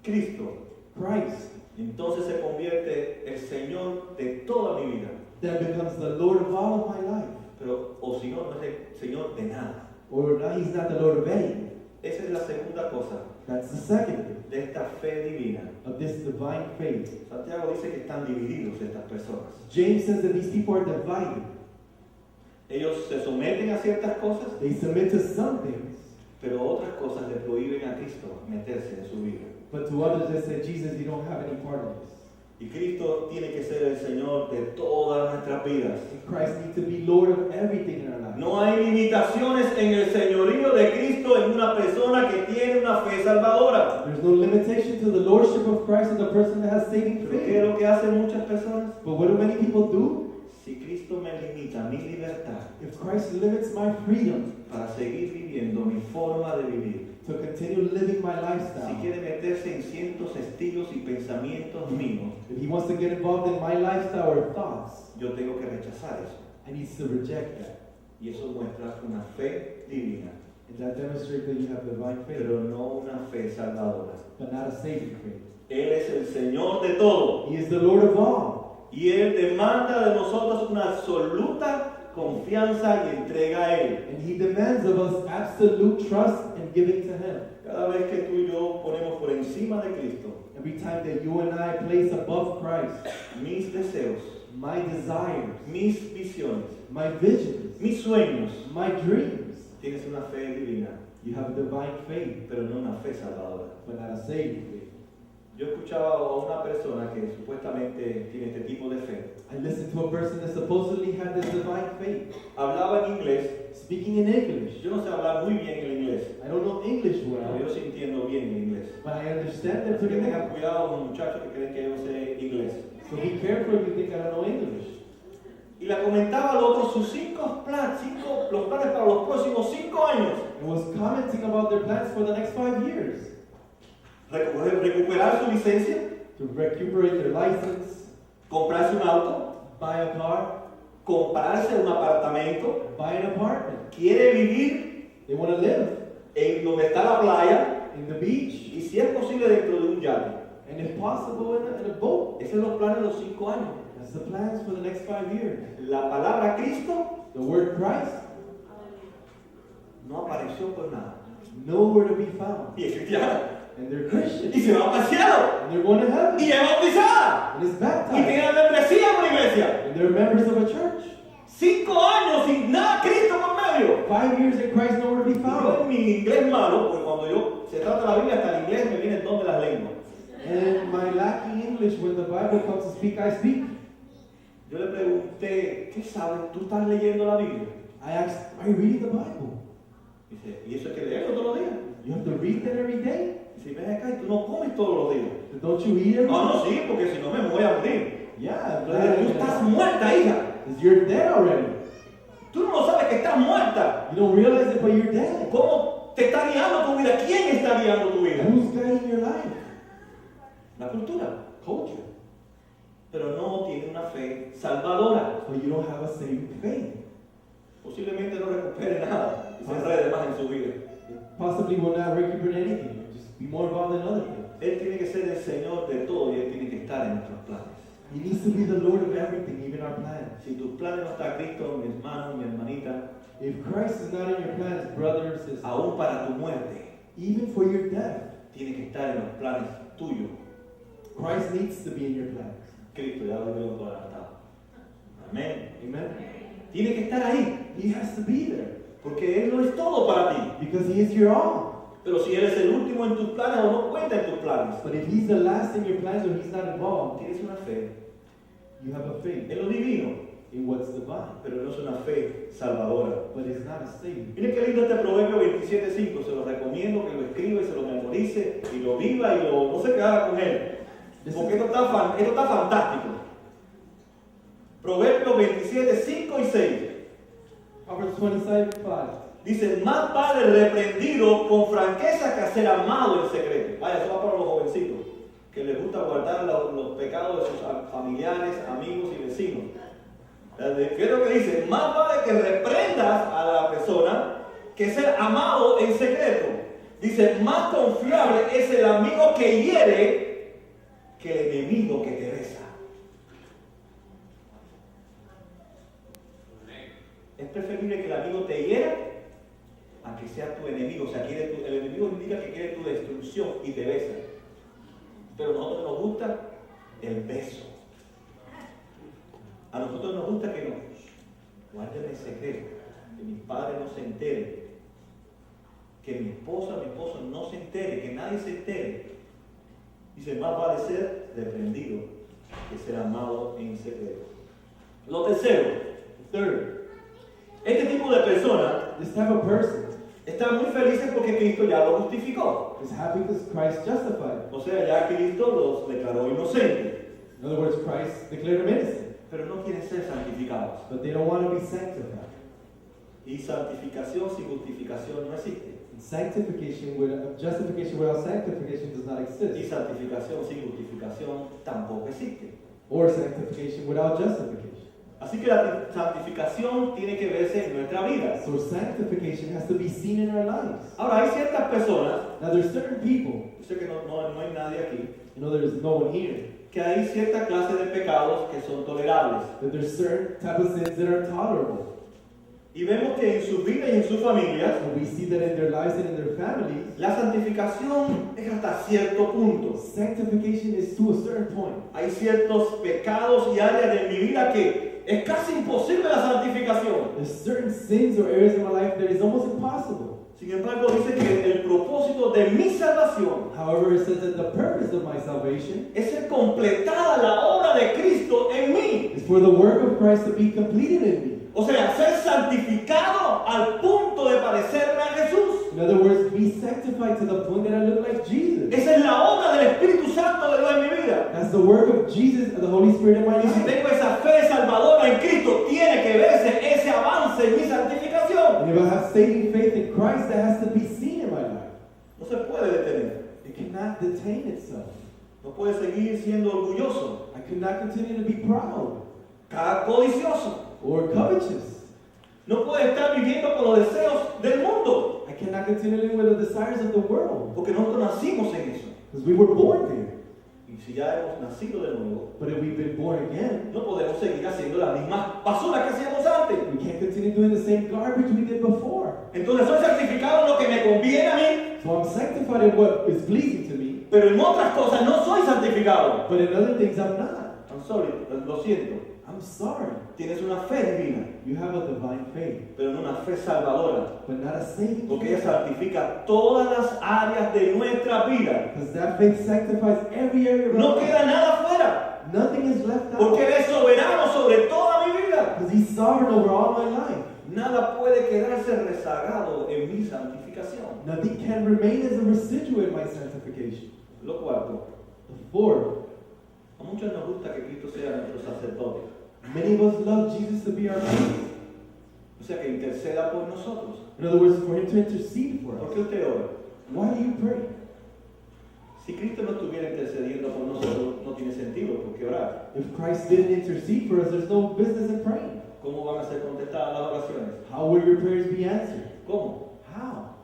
Cristo Christ entonces se convierte el Señor de toda mi vida, then becomes the Lord of all of my life. pero o si no, no es el Señor de nada. Or now He's not the Lord of anything. Esa es la segunda cosa That's the second thing de esta fe divina. of this divine faith. Santiago dice que están divididos estas personas. James says that these people are divided. Ellos se someten a ciertas cosas, They submit to some things, pero otras cosas le prohíben a Cristo meterse en su vida. but to others that say, Jesus, you don't have any part in this. Y Cristo tiene que ser el Señor de todas nuestras vidas. And Christ needs to be Lord of everything in our lives. No hay limitaciones en el señorío de Cristo en una persona que tiene una fe salvadora. There's no limitation to the lordship of Christ in the person that has saving ¿Pero qué es faith. lo que hacen muchas personas? But what do many people do? Si Cristo me limita mi libertad If Christ limits my freedom para seguir viviendo mi forma de vivir, to continue living my si lifestyle, quiere meterse en ciertos estilos y pensamientos míos, if he wants to get involved in my lifestyle or thoughts, yo tengo que rechazar eso. I need to reject that. Y eso muestra una fe divina, And that demonstrates that you have divine faith, pero no una fe salvadora. but not a saving faith. Él es el Señor de todo. He is the Lord of all. Y Él demanda de nosotros una absoluta confianza y entrega a Él. And he demands of us absolute trust and giving to him. Cada vez que tú y yo ponemos por encima de Cristo Every time that you and I place above Christ mis deseos, my desires, mis visiones, my visions, mis sueños, my dreams, tienes una fe divina, you have a divine faith, pero no una fe salvadora. but not a saving faith. Yo escuchaba a una persona que supuestamente tiene este tipo de fe. I listened to a person that supposedly had this divine faith, Hablaba en inglés. speaking in English. Yo no sé hablar muy bien el inglés, I don't know English pero well, yo sí entiendo bien el inglés. but I understand it Así que pretty tengan well. cuidado con los muchachos que creen que yo sé inglés. So be careful if you think I don't know English. Y Y le comentaba al otro sus los planes para los próximos 5 años. and was commenting about their plans for the next 5 years. Recuperar su licencia, To recuperate their license, comprarse un auto, buy a car, comprarse un apartamento. buy an apartment. Quiere vivir They want to live en donde está la playa in the beach, y si es posible dentro de un yate. and if possible in a boat. Esos son los planes de los 5 años. That's the plans for the next 5 years. La palabra Cristo The word Christ, no apareció por nada. nowhere to be found. Y es cristiana. And they're Y Christians. se va al cielo. And they're going to heaven. Y es bautizada. And is Y baptized. tiene membresía en una iglesia. And they're members of a church. 5 años sin nada Cristo por medio. 5 years in Christ, nowhere to be Yo found. en mi inglés malo, porque cuando se trata de la Biblia, hasta el inglés me viene el don de las lenguas. And my lacking English, when the Bible comes to speak, I speak. Yo le pregunté, ¿qué sabes? ¿Tú estás leyendo la Biblia? I asked, are you reading the Bible? Dice, ¿y eso hay que leerlo todos los días? You have to read that every day? Dice, ven acá y tú no comes todos los días. Don't you eat every day? No, sí, porque si no me voy a morir. Yeah, I'm Entonces, tú estás muerta, hija. Because you're dead already. Tú no sabes que estás muerta. You don't realize it, but you're dead. ¿Cómo te está guiando tu vida? ¿Quién está guiando tu vida? Who's guiding your life? La cultura. Culture. Pero no tiene una fe salvadora. But you don't have a saving faith. Posiblemente no recupere nada y se enrede más en su vida. It possibly will not recuperate anything. Just be more involved in other things. Él tiene que ser el Señor de todo y Él tiene que estar en nuestros planes. He needs to be the Lord of everything, even our plans. Si tus planes no está Cristo, mi hermano, mi hermanita, If Christ is not in your plans, brother or sister, aún para tu muerte, even for your death, tiene que estar en los planes tuyos. Christ needs to be in your plans. Cristo, ya lo veo por adelantado. Amén. Amen? Tiene que estar ahí, He has to be there. porque Él no es todo para ti. Because He is your all. Pero si Él es el último en tus planes o no cuenta en tus planes, But if He's the last in your plans or He's not involved, tienes una fe you have a faith en lo divino, in what's divine. pero no es una fe salvadora. But it's not a saving. Miren qué lindo este Proverbio 27:5, se lo recomiendo que lo escriba y se lo memorice y lo viva y no se quede con él. Porque esto está fantástico. Proverbios 27:5 y 6. Proverbs 27:5. Dice, más vale reprendido con franqueza que ser amado en secreto. Vaya, eso va para los jovencitos, que les gusta guardar los pecados de sus familiares, amigos y vecinos. ¿Qué es lo que dice? Más vale que reprendas a la persona que ser amado en secreto. Dice, más confiable es el amigo que hiere que el enemigo que te besa. Es preferible que el amigo te hiera a que sea tu enemigo. O sea, el enemigo indica que quiere tu destrucción y te besa. Pero a nosotros nos gusta el beso. A nosotros nos gusta que nos guarden el secreto, que mi padre no se entere, que mi esposo no se entere, que nadie se entere. Dice, más vale ser reprendido que ser amado en secreto. Lo tercero, Third, este tipo de personas this type of person están muy felices porque Cristo ya los justificó. is happy because Christ justified. O sea, ya Cristo los declaró inocentes, In other words, Christ declared them innocent. pero no quieren ser santificados. But they don't want to be sanctified. Y santificación sin justificación no existe. And justification without sanctification does not Y exist. santificación sin justificación tampoco existe. Or sanctification without justification. Así que la santificación tiene que verse en nuestra vida. So sanctification has to be seen in our lives. Ahora, hay ciertas personas, Now there's certain people, yo sé que no hay nadie aquí, there's no one here, que hay cierta clase de pecados que son tolerables. that there's certain type of sins that are tolerable. Y vemos que en sus vidas y en sus familias, And we see that in their lives and in their families, la santificación es hasta cierto punto. sanctification is to a certain point. Hay ciertos pecados y áreas de mi vida que es casi imposible la santificación. There's certain sins or areas in my life that is almost impossible. Sin embargo, dice que el propósito de mi salvación However, it says that the purpose of my salvation es ser completada la obra de Cristo en mí. is for the work of Christ to be completed in me. O sea, ser santificado al punto de parecerme a Jesús. In other words, be sanctified to the point that I look like Jesus. Esa es la obra del Espíritu Santo de Dios en mi vida. That's the work of Jesus and the Holy Spirit in my Y si life. tengo esa fe salvadora en Cristo, tiene que verse ese avance en mi santificación. And if I have saving faith in Christ, that has to be seen in my life. No se puede detener. It cannot detain itself. No puede seguir siendo orgulloso, I cannot continue to be proud codicioso. or covetous. No puede estar viviendo con los deseos del mundo, I cannot continue living with the desires of the world porque nosotros nacimos en eso. because we were born there. Y si ya hemos nacido de nuevo, But if we've been born again, no podemos seguir haciendo la misma basura que hacíamos antes. we can't continue doing the same garbage we did before. Entonces soy santificado en lo que me conviene a mí, So I'm sanctified in what is pleasing to me, pero en otras cosas no soy santificado. but in other things I'm not. I'm sorry, lo siento. I'm sorry. Tienes una fe divina, You have a divine faith, pero no una fe salvadora, but not a saving porque ella faith. santifica todas las áreas de nuestra vida. Because that faith sanctifies every area of No our life. queda nada fuera, Nothing is left out. porque Él es soberano sobre toda mi vida. Because He's sovereign over all my life. Nada puede quedarse rezagado en mi santificación. Nothing can remain as a residual in my sanctification. Lo cuarto, The fourth, a muchos nos gusta que Cristo sea nuestro sacerdote, many of us love Jesus to be our priest. o sea, que interceda por nosotros. In other words, for Him to intercede for ¿Por us. qué usted ora? Why do you pray? Si Cristo no estuviera intercediendo por nosotros, no tiene sentido por qué orar. If Christ didn't intercede for us, there's no business in praying. ¿Cómo van a ser contestadas las oraciones? How will your prayers be answered? ¿Cómo? How?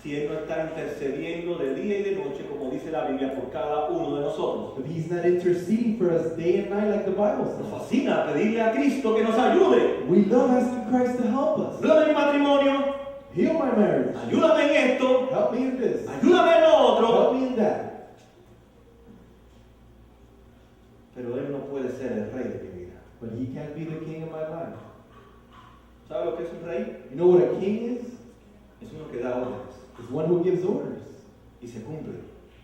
Si Él no está intercediendo de día y de noche, como dice la Biblia, por cada uno de nosotros. If He's not interceding for us day and night like the Bible Nos says. fascina pedirle a Cristo que nos ayude. We love asking Christ to help us. Ayúdame en mi matrimonio, Heal my marriage. ayúdame en esto, Help me in this. ayúdame en lo Help otro. me in that. Pero Él no puede ser el rey de mi vida. But He can't be the king of my life. ¿Sabe lo que es un rey? You know what a king is? Es uno que da órdenes It's one who gives orders. y se cumple.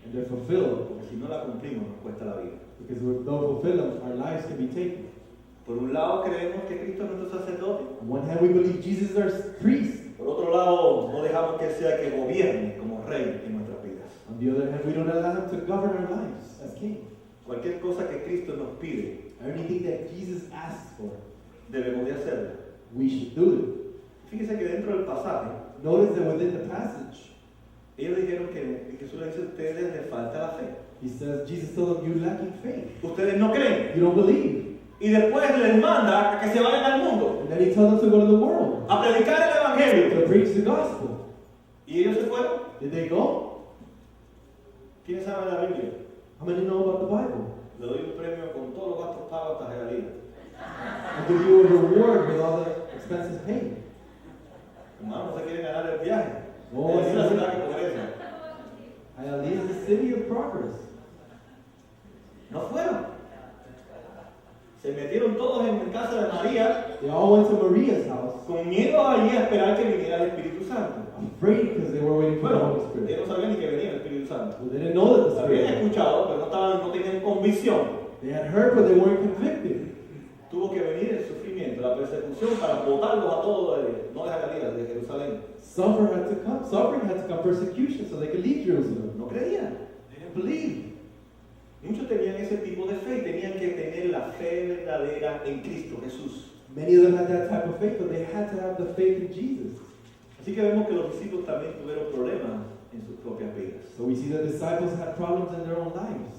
And they're fulfilled. Porque si no la cumplimos, nos cuesta la vida. Because if we don't fulfill them, our lives can be taken. Por un lado, creemos que Cristo es nuestro sacerdote. On one hand, we believe Jesus is our priest. Por otro lado, no dejamos que Él sea que gobierne como rey en nuestras vidas. On the other hand, we don't allow Him to govern our lives as king. Cualquier cosa que Cristo nos pide, Anything that Jesus asks for, debemos de hacerla. we should do it. Fíjese que dentro del pasaje, Notice that within the passage, ellos dijeron que Jesús le dice a ustedes les falta la fe. He says, Jesus told them, you're lacking faith. Ustedes no creen. You don't believe. Y después les manda a que se vayan al mundo And then He told them to go to the world, a predicar el Evangelio. to preach the gospel. ¿Y ellos se fueron? Did they go? ¿Quiénes saben la Biblia? How many know about the Bible? Le doy un premio con todos los gastos pagos hasta regalías. I'll give you a reward with all the expenses paid. Hermano, no se quieren ganar el viaje. Oh, Es la sí. ciudad que progresa. Hialeah is the city of progress. No fueron. Se metieron todos en casa de María They all went to Maria's house, con miedo allí a esperar que viniera el Espíritu Santo. afraid because they were waiting for the Bueno, Holy Spirit. ellos no sabían ni que venía el Espíritu Santo. Well, they didn't know that the Habían Spirit. escuchado, pero no tenían convicción. They had heard, but they weren't convicted. Tuvo que venir el sufrimiento, la persecución para botarlos a todos, no de Jalías, de Jerusalén. Suffering had to come, persecution, so they could leave Jerusalem. No creían. They didn't believe. Muchos tenían ese tipo de fe, tenían que tener la fe verdadera en Cristo Jesús. Many of them had that type of faith, but they had to have the faith in Jesus. Así que vemos que los discípulos también tuvieron problemas en sus propias vidas. So we see the disciples had problems in their own lives.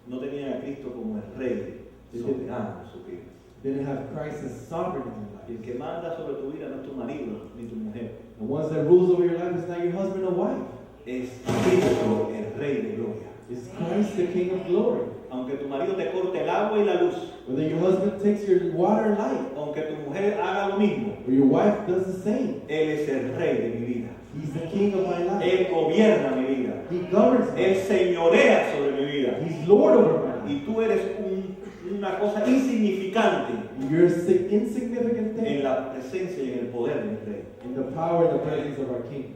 No tenían a Cristo como el rey soberano en sus vidas. They didn't have Christ as sovereign in Y el their lives. que manda sobre tu vida no es tu marido ni tu mujer, The ones that rules over your life is not your husband or wife. es Cristo, el rey de gloria. It's Christ, the King of glory. Aunque tu marido te corte el agua y la luz, Whether your husband takes your water and light, aunque tu mujer haga lo mismo, or your wife does the same, Él es el rey de mi vida. He's the King of my life. Él gobierna mi vida. He governs me. Él señorea sobre mi vida. He's Lord over my life. Y tú eres una cosa insignificante You're a insignificant en thing la presencia y en el poder de mi rey. in the power and the presence of our King.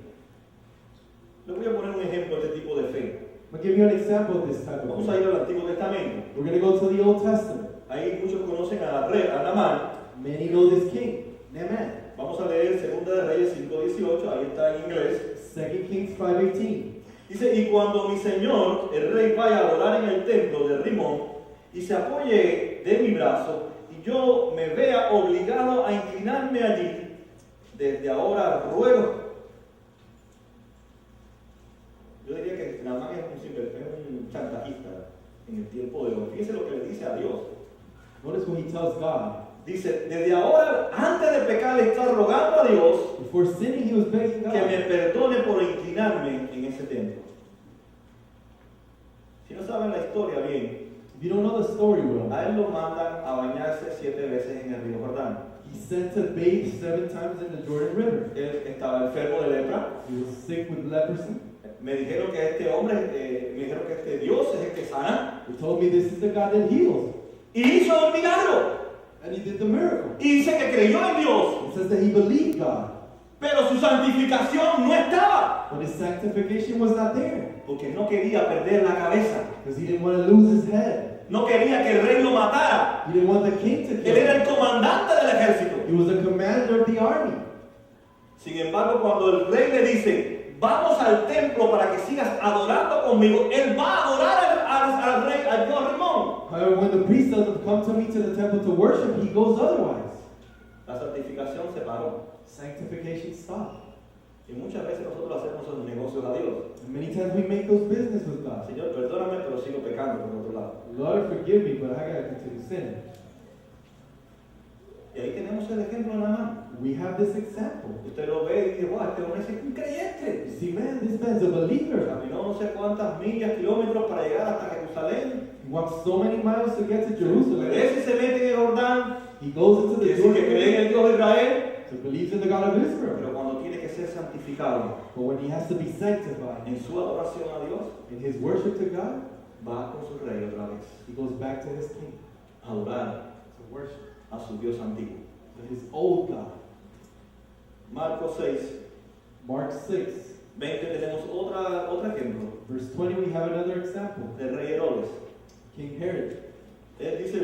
Le voy a poner un ejemplo de este tipo de fe. I'm going to give you an example of this type of Vamos a faith. ir al Antiguo Testamento. We're going to go to the Old Testament. Ahí muchos conocen a Naamán. Many know this king, Naaman. Vamos a leer 2 de Reyes 5:18. Ahí está en inglés. 2 Kings 5:18. Dice, y cuando mi señor, el rey, vaya a adorar en el templo de Rimón y se apoye de mi brazo y yo me vea obligado a inclinarme allí, desde ahora ruego. Yo diría que Naamán es un chantajista en el tiempo de hoy. Fíjese lo que le dice a Dios. Notice what he tells God. Dice, desde ahora, antes de pecar, le está rogando a Dios Before sinning, he was begging que me God. perdone por inclinarme en ese templo. Si no saben la historia bien, If you don't know the story well, a él lo mandan a bañarse 7 veces en el río Jordán. he's sent to bathe 7 times in the Jordan River. Él estaba enfermo de lepra. He was sick with leprosy. Me dijeron que este hombre, me dijeron que este Dios es el que sana. He told me this is the God that heals. Y hizo el milagro. And he did the miracle. Y dice que creyó en Dios. It says that he believed God. Pero su santificación no estaba. But his sanctification was not there. Porque no quería perder la cabeza. Because he didn't want to lose his head. No quería que el rey lo matara. He didn't want the king to Él kill era him. el comandante del ejército. He was the commander of the army. Sin embargo, cuando el rey le dice, vamos al templo para que sigas adorando conmigo, él va a adorar al rey, al Dios Rimón. However, when the priest tells him, come to me to the temple to worship, he goes otherwise. La santificación se paró. Sanctification stopped. Y muchas veces nosotros hacemos esos negocios a Dios. And many times we make those business with God. Señor, perdóname, pero sigo pecando por otro lado. Lord, forgive me, but I gotta continue sinning. Y ahí tenemos el ejemplo en la mano. We have this example. Usted lo ve y dice, wow, este hombre es un creyente. You see, man, this man's a believer. Caminó no sé cuántas millas, kilómetros para llegar hasta Jerusalén. He walked so many miles to get to Jerusalem. Obedece y se mete en el Jordán. He goes into Que the dice que cree en Jordan el Dios de Israel. to believe in the God of Israel. Pero cuando tiene que ser santificado But when he has to be sanctified en su adoración a Dios, in his worship to God, va con su rey otra vez he goes back to his king a adorar to worship a su Dios antiguo. to his old God. Marcos 6, Mark 6, 20 tenemos otro ejemplo verse 20, we have another example. del rey Herodes. King Herod. Él dice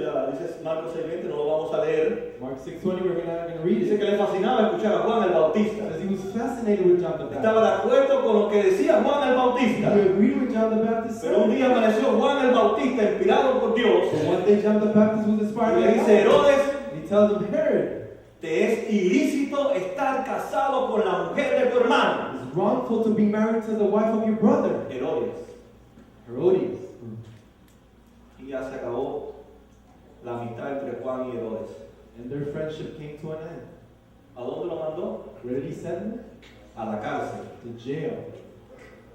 Marcos 6, 20, no lo vamos a leer. Mark 6:20, we're not going to read Dice it. que le fascinaba escuchar a Juan el Bautista. Says he was fascinated with John the Estaba de Baptist. acuerdo con lo que decía Juan el He Bautista. agreed with John the Baptist. Pero un día amaneció Juan el Bautista, inspirado por Dios, So one day John the Baptist was y inspired le by dice, God. Herodes, And he tells him, Herod, te es ilícito estar casado con la mujer de tu hermano. it's wrongful to be married to the wife of your brother, Herodes. Herodias. Y ya se acabó la amistad entre Juan y Herodes. And their friendship came to an end. ¿A dónde lo mandó? Where did he send them? A la cárcel. To jail.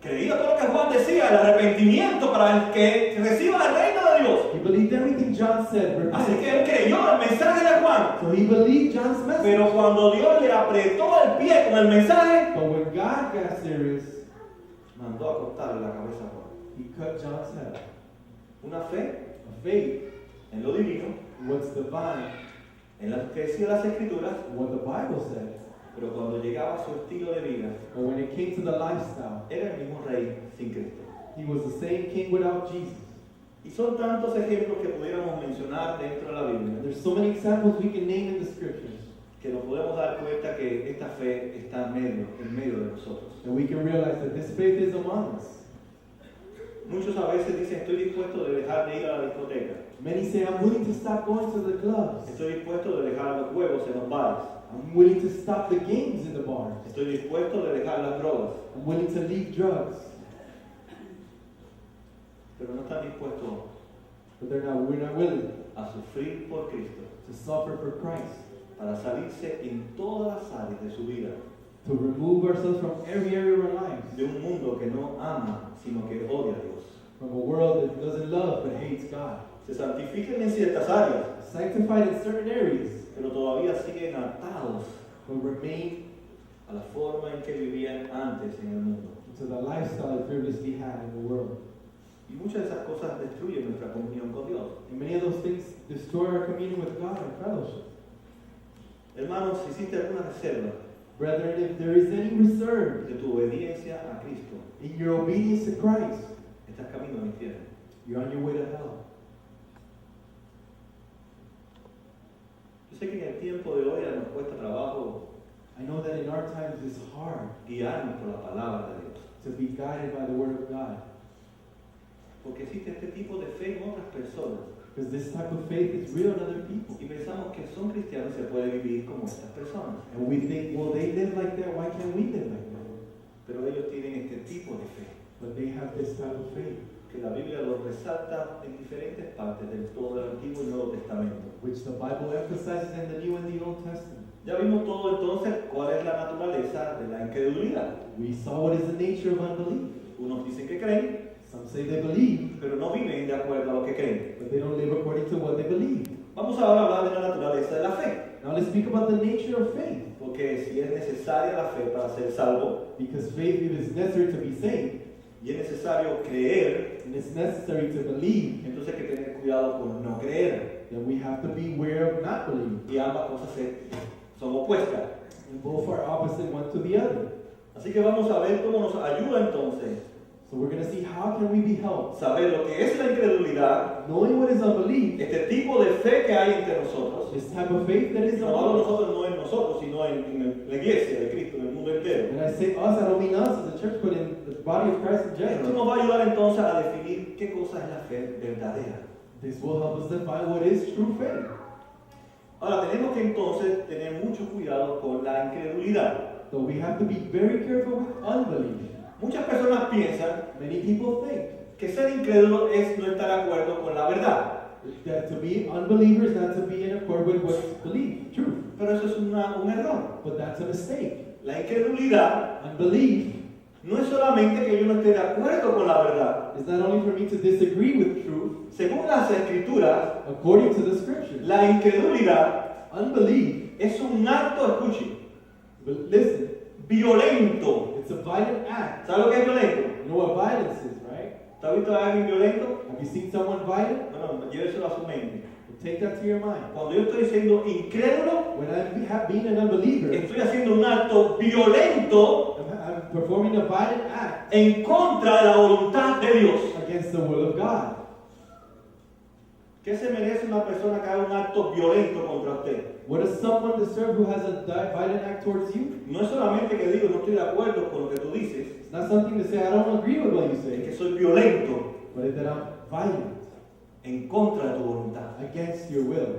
Creía todo lo que Juan decía, el arrepentimiento para el que reciba el reino de Dios. He believed everything John said. Así Repent. que él creyó el mensaje de Juan. So he believed John's message. Pero cuando Dios le apretó el pie con el mensaje, But when God got serious, mandó a cortarle la cabeza a Juan. he cut John's head. Una fe A faith, en lo divino, what's divine, en lo que decía las escrituras, what the Bible said. pero cuando llegaba a su estilo de vida, But when it came to the lifestyle, era el mismo rey sin Cristo. he was the same king without Jesus. Y son tantos ejemplos que pudiéramos mencionar dentro de la Biblia, There's so many examples we can name in the scriptures que nos podemos dar cuenta que esta fe está en medio de nosotros. that we can realize that this faith is among us. Muchos a veces dicen, estoy dispuesto de dejar de ir a la discoteca, Many say, I'm willing to stop going to the clubs. estoy dispuesto de dejar los juegos en los bares, I'm willing to stop the games in the bars. estoy dispuesto de dejar las drogas, I'm willing to leave drugs. pero no están dispuestos But we're not willing a sufrir por Cristo, to suffer for Christ, para salirse en todas las áreas de su vida to remove ourselves from every area of our lives, de un mundo que no ama, sino que odia a Dios. from a world that doesn't love but hates God. Se santifican en ciertas áreas, Sanctified in certain areas, pero todavía siguen atados but remain a la forma en que vivían antes en el mundo. to the lifestyle they previously had in the world. Y muchas de esas cosas destruyen nuestra comunión con Dios. And many of those things destroy our communion with God and fellowship. Hermanos, si hiciste alguna reserva Brethren, if there is any reserve de tu obediencia a Cristo, in your obedience to Christ, estás camino al infierno. you're on your way to hell. Yo sé que en el tiempo de hoy nos cuesta trabajo I know that in our times it's hard guiarnos por la palabra de Dios. to be guided by the Word of God. Porque existe este tipo de fe en otras personas. Because this type of faith is real in other people. Y pensamos que son cristianos y se puede vivir como estas personas. And we think, well, they live like that, why can't we live like that? Pero ellos tienen este tipo de fe, But they have this type of faith, que la Biblia lo resalta en diferentes partes del todo el Antiguo y Nuevo Testamento. which the Bible emphasizes in the New and the Old Testament. Ya vimos todo entonces cuál es la naturaleza de la incredulidad. We saw what is the nature of unbelief. Unos dicen que creen, Some say they believe, pero no viven de acuerdo a lo que creen. but they don't live according to what they believe. Vamos ahora a hablar de la naturaleza de la fe, Now let's speak about the nature of faith. porque si es necesaria la fe para ser salvo, Because faith, it is necessary to be saved, y es necesario creer, and it's necessary to believe, entonces hay que tener cuidado con no creer. then we have to beware of not believing. Y ambas cosas son opuestas. And both are opposite one to the other. Así que vamos a ver cómo nos ayuda entonces So we're going to see how can we be helped. saber lo que es la incredulidad, Knowing what is unbelief, este tipo de fe que hay entre nosotros. this type of faith that is No hablo unbelief. nosotros, no en nosotros, sino en la iglesia de Cristo, en el mundo entero. When I say us, I don't mean us as a church, but in the body of Christ in Esto general. nos va a ayudar entonces a definir qué cosa es la fe verdadera. This will help us define what is true faith. Ahora, tenemos que entonces tener mucho cuidado con la incredulidad. So we have to be very careful with unbelief. Muchas personas piensan Many people think que ser incrédulo es no estar de acuerdo con la verdad. that to be unbelievers is not to be in accord with what's believed, truth. Pero eso es un error. But that's a mistake. La incredulidad Unbelief no es solamente que yo no esté de acuerdo con la verdad. is not only for me to disagree with truth, Según las escrituras, according to the scriptures. la incredulidad Unbelief, es un acto, escuche, but listen, violento. it's a violent act. ¿Sabe lo que es violento? You know what violence is, right? ¿Está visto a alguien violento? Have you seen someone violent? Bueno, lléveselo a su mente. Well, take that to your mind. Cuando yo estoy siendo incrédulo, When I have been an unbeliever, estoy haciendo un acto violento I'm performing a violent act en contra de la voluntad de Dios. against the will of God. ¿Qué se merece una persona que haga un acto violento contra usted? What does someone deserve who has a violent act towards you? No es solamente que digo no estoy de acuerdo con lo que tú dices, It's not something to say, I don't agree with what you es say, que soy violento but it's that I'm violent en contra de tu voluntad. against your will.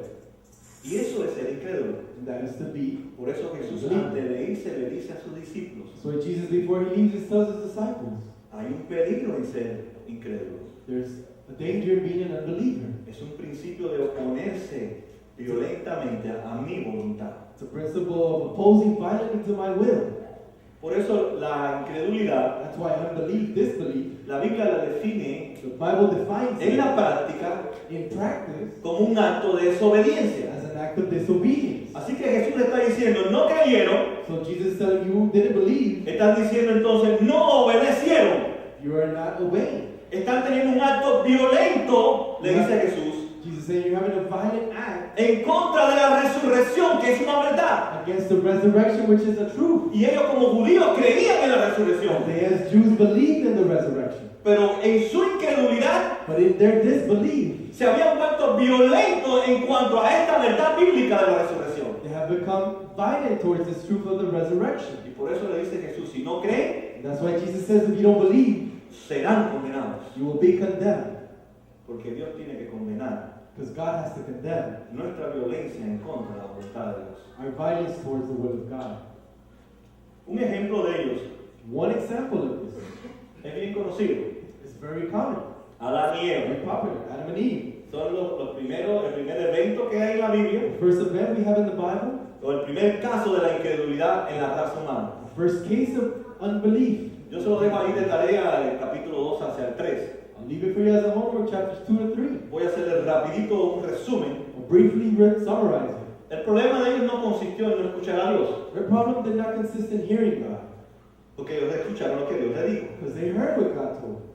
Y eso es ser incrédulo. And that is to be. Por eso Jesús antes de irse le dice a sus discípulos, So Jesus, before he leaves, he tells his disciples, hay un peligro en ser incrédulos. there's a danger in being an unbeliever. Es un principio de oponerse violentamente a mi voluntad. It's a principle of opposing violently to my will. Por eso la incredulidad, That's why unbelief, disbelief, la Biblia la define the Bible defines en it la práctica in practice como un acto de desobediencia. as an act of disobedience. Así que Jesús le está diciendo, no creyeron, So Jesus is telling you who didn't believe, están diciendo entonces, no obedecieron. you are not obeying. Están teniendo un acto violento, le dice Jesús, Jesus saying you're having a violent act en contra de la resurrección, que es una verdad. against the resurrection, which is the truth. Y ellos como judíos creían en la resurrección, They as Jews believed in the resurrection. pero en su incredulidad But in their disbelief, se habían vuelto violentos en cuanto a esta verdad bíblica de la resurrección. they have become violent towards this truth of the resurrection. Y por eso le dice Jesús, si no creen, And that's why Jesus says if you don't believe, serán condenados. you will be condemned. Porque Dios tiene que condenar Because God has to condemn nuestra violencia en contra de la voluntad de Dios. our violence towards the will of God. Un ejemplo de ellos One example of this es bien conocido. is very common, Adán y Eva. very popular. Adam and Eve. Son el primer evento que hay en la Biblia, The first event we have in the Bible, o el primer caso de la incredulidad en la raza humana. the first case of unbelief. Yo se lo dejo ahí de tarea del capítulo 2 hacia el 3. I'll leave it for you as a homework, chapters 2 and 3. Voy a hacerle rapidito un resumen. I'll briefly summarize it. El problema de ellos no consistió en no escuchar a Dios, Their problem did not consist in hearing God, porque ellos escucharon lo que Dios les dijo. because they heard what God told them.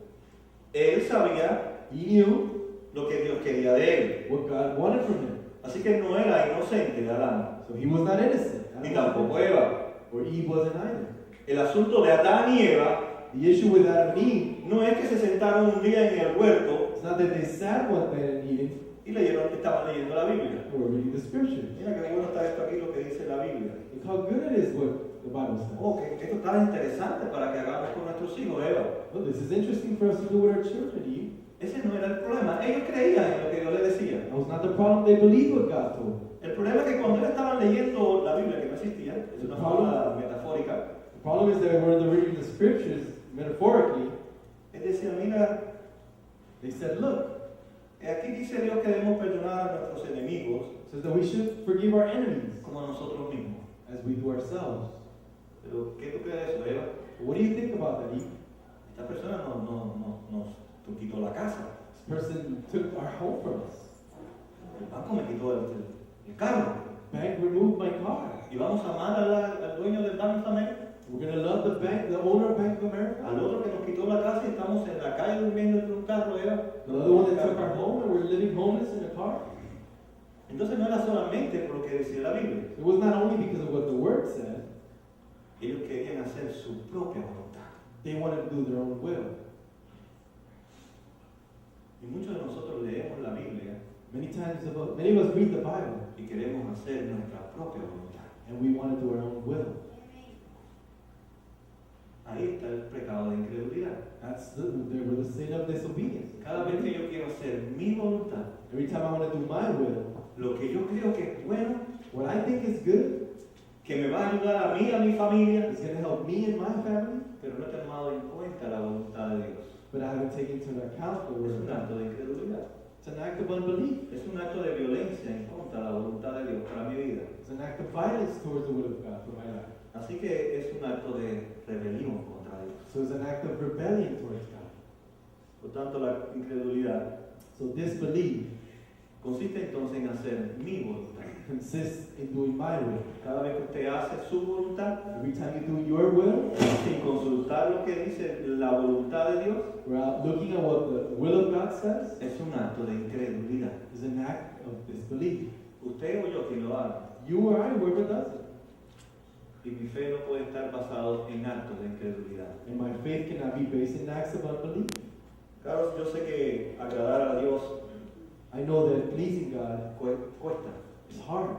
Él sabía He knew lo que Dios quería de él. what God wanted from him. Así que no era inocente de Adán, So he was not innocent. ni tampoco Eva. Or Eve wasn't either. El asunto de Adán y Eva The issue with Adam and Eve, no es que se sentaron un día en el huerto it's not that they sat one day in Eden y estaban leyendo la Biblia. or reading the scriptures. Mira qué bueno está esto aquí, lo que dice la Biblia. Look how good it is what the Bible says. Ok, esto está interesante para que hagamos con nuestros hijos, Eva. Well, this is interesting for us to do with our children, Eve. Ese no era el problema. Ellos creían en lo que Dios les decía. That was not the problem. They believed what God told them. El problema es que cuando ellos estaban leyendo la Biblia, que no existía, es una forma metafórica, The problem is that when they're reading the scriptures, metaphorically, él decía, mira, they said, look, aquí dice Dios que debemos perdonar a nuestros enemigos it says that we should forgive our enemies como a nosotros mismos. as we do ourselves. Pero, ¿qué tú crees de eso, Eva? What do you think about that, Eve? Esta persona nos quitó la casa. This person took our home from us. El banco me quitó el carro. Bank removed my car. Y vamos a amar al dueño del Bank of America. We're going to love the bank, the owner of Bank of America. Al otro que nos quitó la casa y estamos en la calle durmiendo en un carro, Eva. The other one that took our home and we're living homeless in a car. Entonces no era solamente por lo que decía la Biblia. It was not only because of what the word said. Ellos querían hacer su propia voluntad. They wanted to do their own will. Y muchos de nosotros leemos la Biblia Many of us read the Bible y queremos hacer nuestra propia voluntad. and we want to do our own will. Ahí está el pecado de incredulidad. That's the sin of disobedience. Cada vez que yo quiero hacer mi voluntad, Every time I want to do my will, lo que yo creo que es bueno, what I think is good, que me va a ayudar a mí, a mi familia, is going to help me and my family, pero no he tomado en cuenta la voluntad de Dios. but I haven't taken into account the Es word of un God. acto de incredulidad. It's an act of unbelief. Es un acto de violencia en contra de la voluntad de Dios para mi vida. It's an act of violence towards the will of God for my life. Así que es un acto de rebelión contra Dios. So it's an act of rebellion towards God. Por tanto, la incredulidad So disbelief consiste entonces en hacer mi voluntad. consists in doing my will. Cada vez que usted hace su voluntad, Every time you do your will, sin consultar lo que dice la voluntad de Dios, without looking at what the will of God says, es un acto de incredulidad. is an act of disbelief. Usted o yo quien lo haga. You or I, whoever does it. Y mi fe no puede estar basado en actos de incredulidad. And my faith cannot be based in acts of unbelief. Claro, yo sé que agradar a Dios I know that pleasing God cuesta, is hard.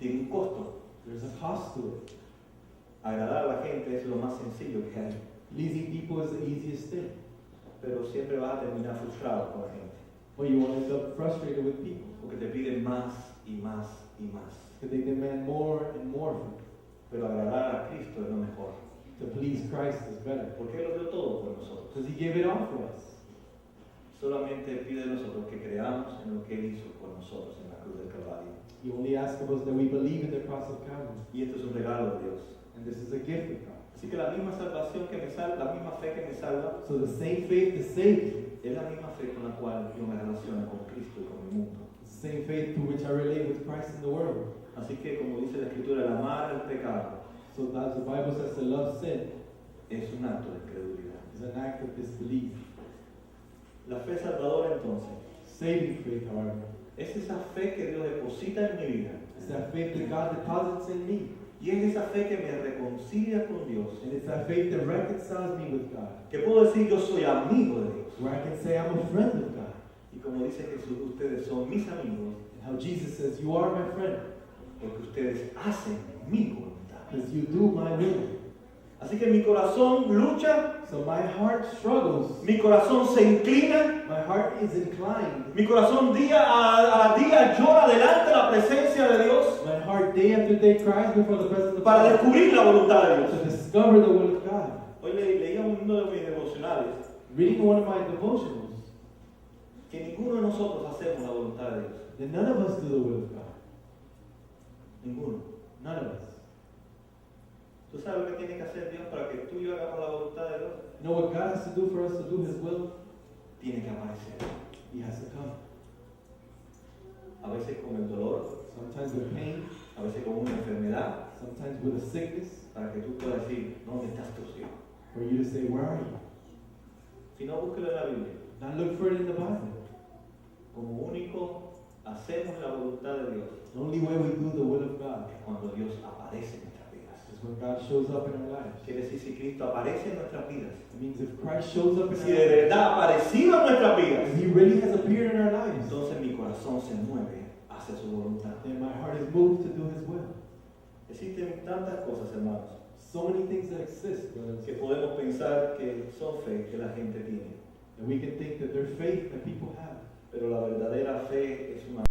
tiene un costo. There's a cost to it. Agradar a la gente es lo más sencillo que hay, Pleasing people is the easiest thing. pero siempre vas a terminar frustrado con la gente, But you will end up frustrated with people porque te piden más y más y más. because they demand more and more from you. Pero agradar a Cristo es lo mejor, To please Christ is better. porque Él lo dio todo por nosotros. Because He gave it all for us. Solamente pide de nosotros que creamos en lo que Él hizo por nosotros en la cruz del Calvario. He only asks of us that we believe in the cross of Calvary. Y esto es un regalo de Dios. And this is a gift of God. Así que la misma salvación que me salva, la misma fe que me salva, So the same faith that saves you, es la misma fe con la cual yo me relaciono con Cristo y con mi mundo. it's the same faith through which I relate with Christ in the world. Así que como dice la Escritura, el amar al pecado So as the Bible says, to love sin es un acto de incredulidad. is an act of disbelief. La fe salvadora entonces Saving faith, however, es esa fe que Dios deposita en mi vida. is that faith that God deposits in me. Y es esa fe que me reconcilia con Dios. And it's that faith that reconciles me with God. Que puedo decir yo soy amigo de Dios. Where I can say I'm a friend of God. Y como dice Jesús, ustedes son mis amigos And how Jesus says, you are my friend. porque ustedes hacen mi voluntad. Because you do my will. Así que mi corazón lucha, So my heart struggles. mi corazón se inclina, My heart is inclined. mi corazón día a día llora delante de la presencia de Dios My heart day after day cries before the presence of para God. descubrir la voluntad de To Dios. discover the will of God. Hoy leía uno de mis devocionales Reading one of my devotionals, que ninguno de nosotros hacemos la voluntad de Dios. that none of us do the will of God. Ninguno. None of us. ¿Tú sabes lo que tiene que hacer Dios para que tú y yo hagamos la voluntad de Dios? You know what God has to do for us to do His will? Tiene que aparecer. He has to come. A veces con el dolor, Sometimes with pain, a veces con una enfermedad, sometimes with a sickness, para que tú puedas decir, ¿dónde estás tú, Señor? for you to say, where are you? Si no, búsquelo en la Biblia. Not look for it in the Bible. Como único hacemos la voluntad de Dios The only way we do the will of God es cuando Dios aparece en nuestras vidas. is when God shows up in our lives. Quiere decir, si Cristo aparece en nuestras vidas, It means if Christ shows up in si our de lives, verdad ha aparecido en nuestras vidas, if He really has appeared in our lives, entonces mi corazón se mueve hacia su voluntad. then my heart is moved to do His will. Existen tantas cosas, hermanos, So many things that exist, brothers, que podemos pensar que son fe que la gente tiene. and we can think that they're faith that people have. Pero la verdadera fe es una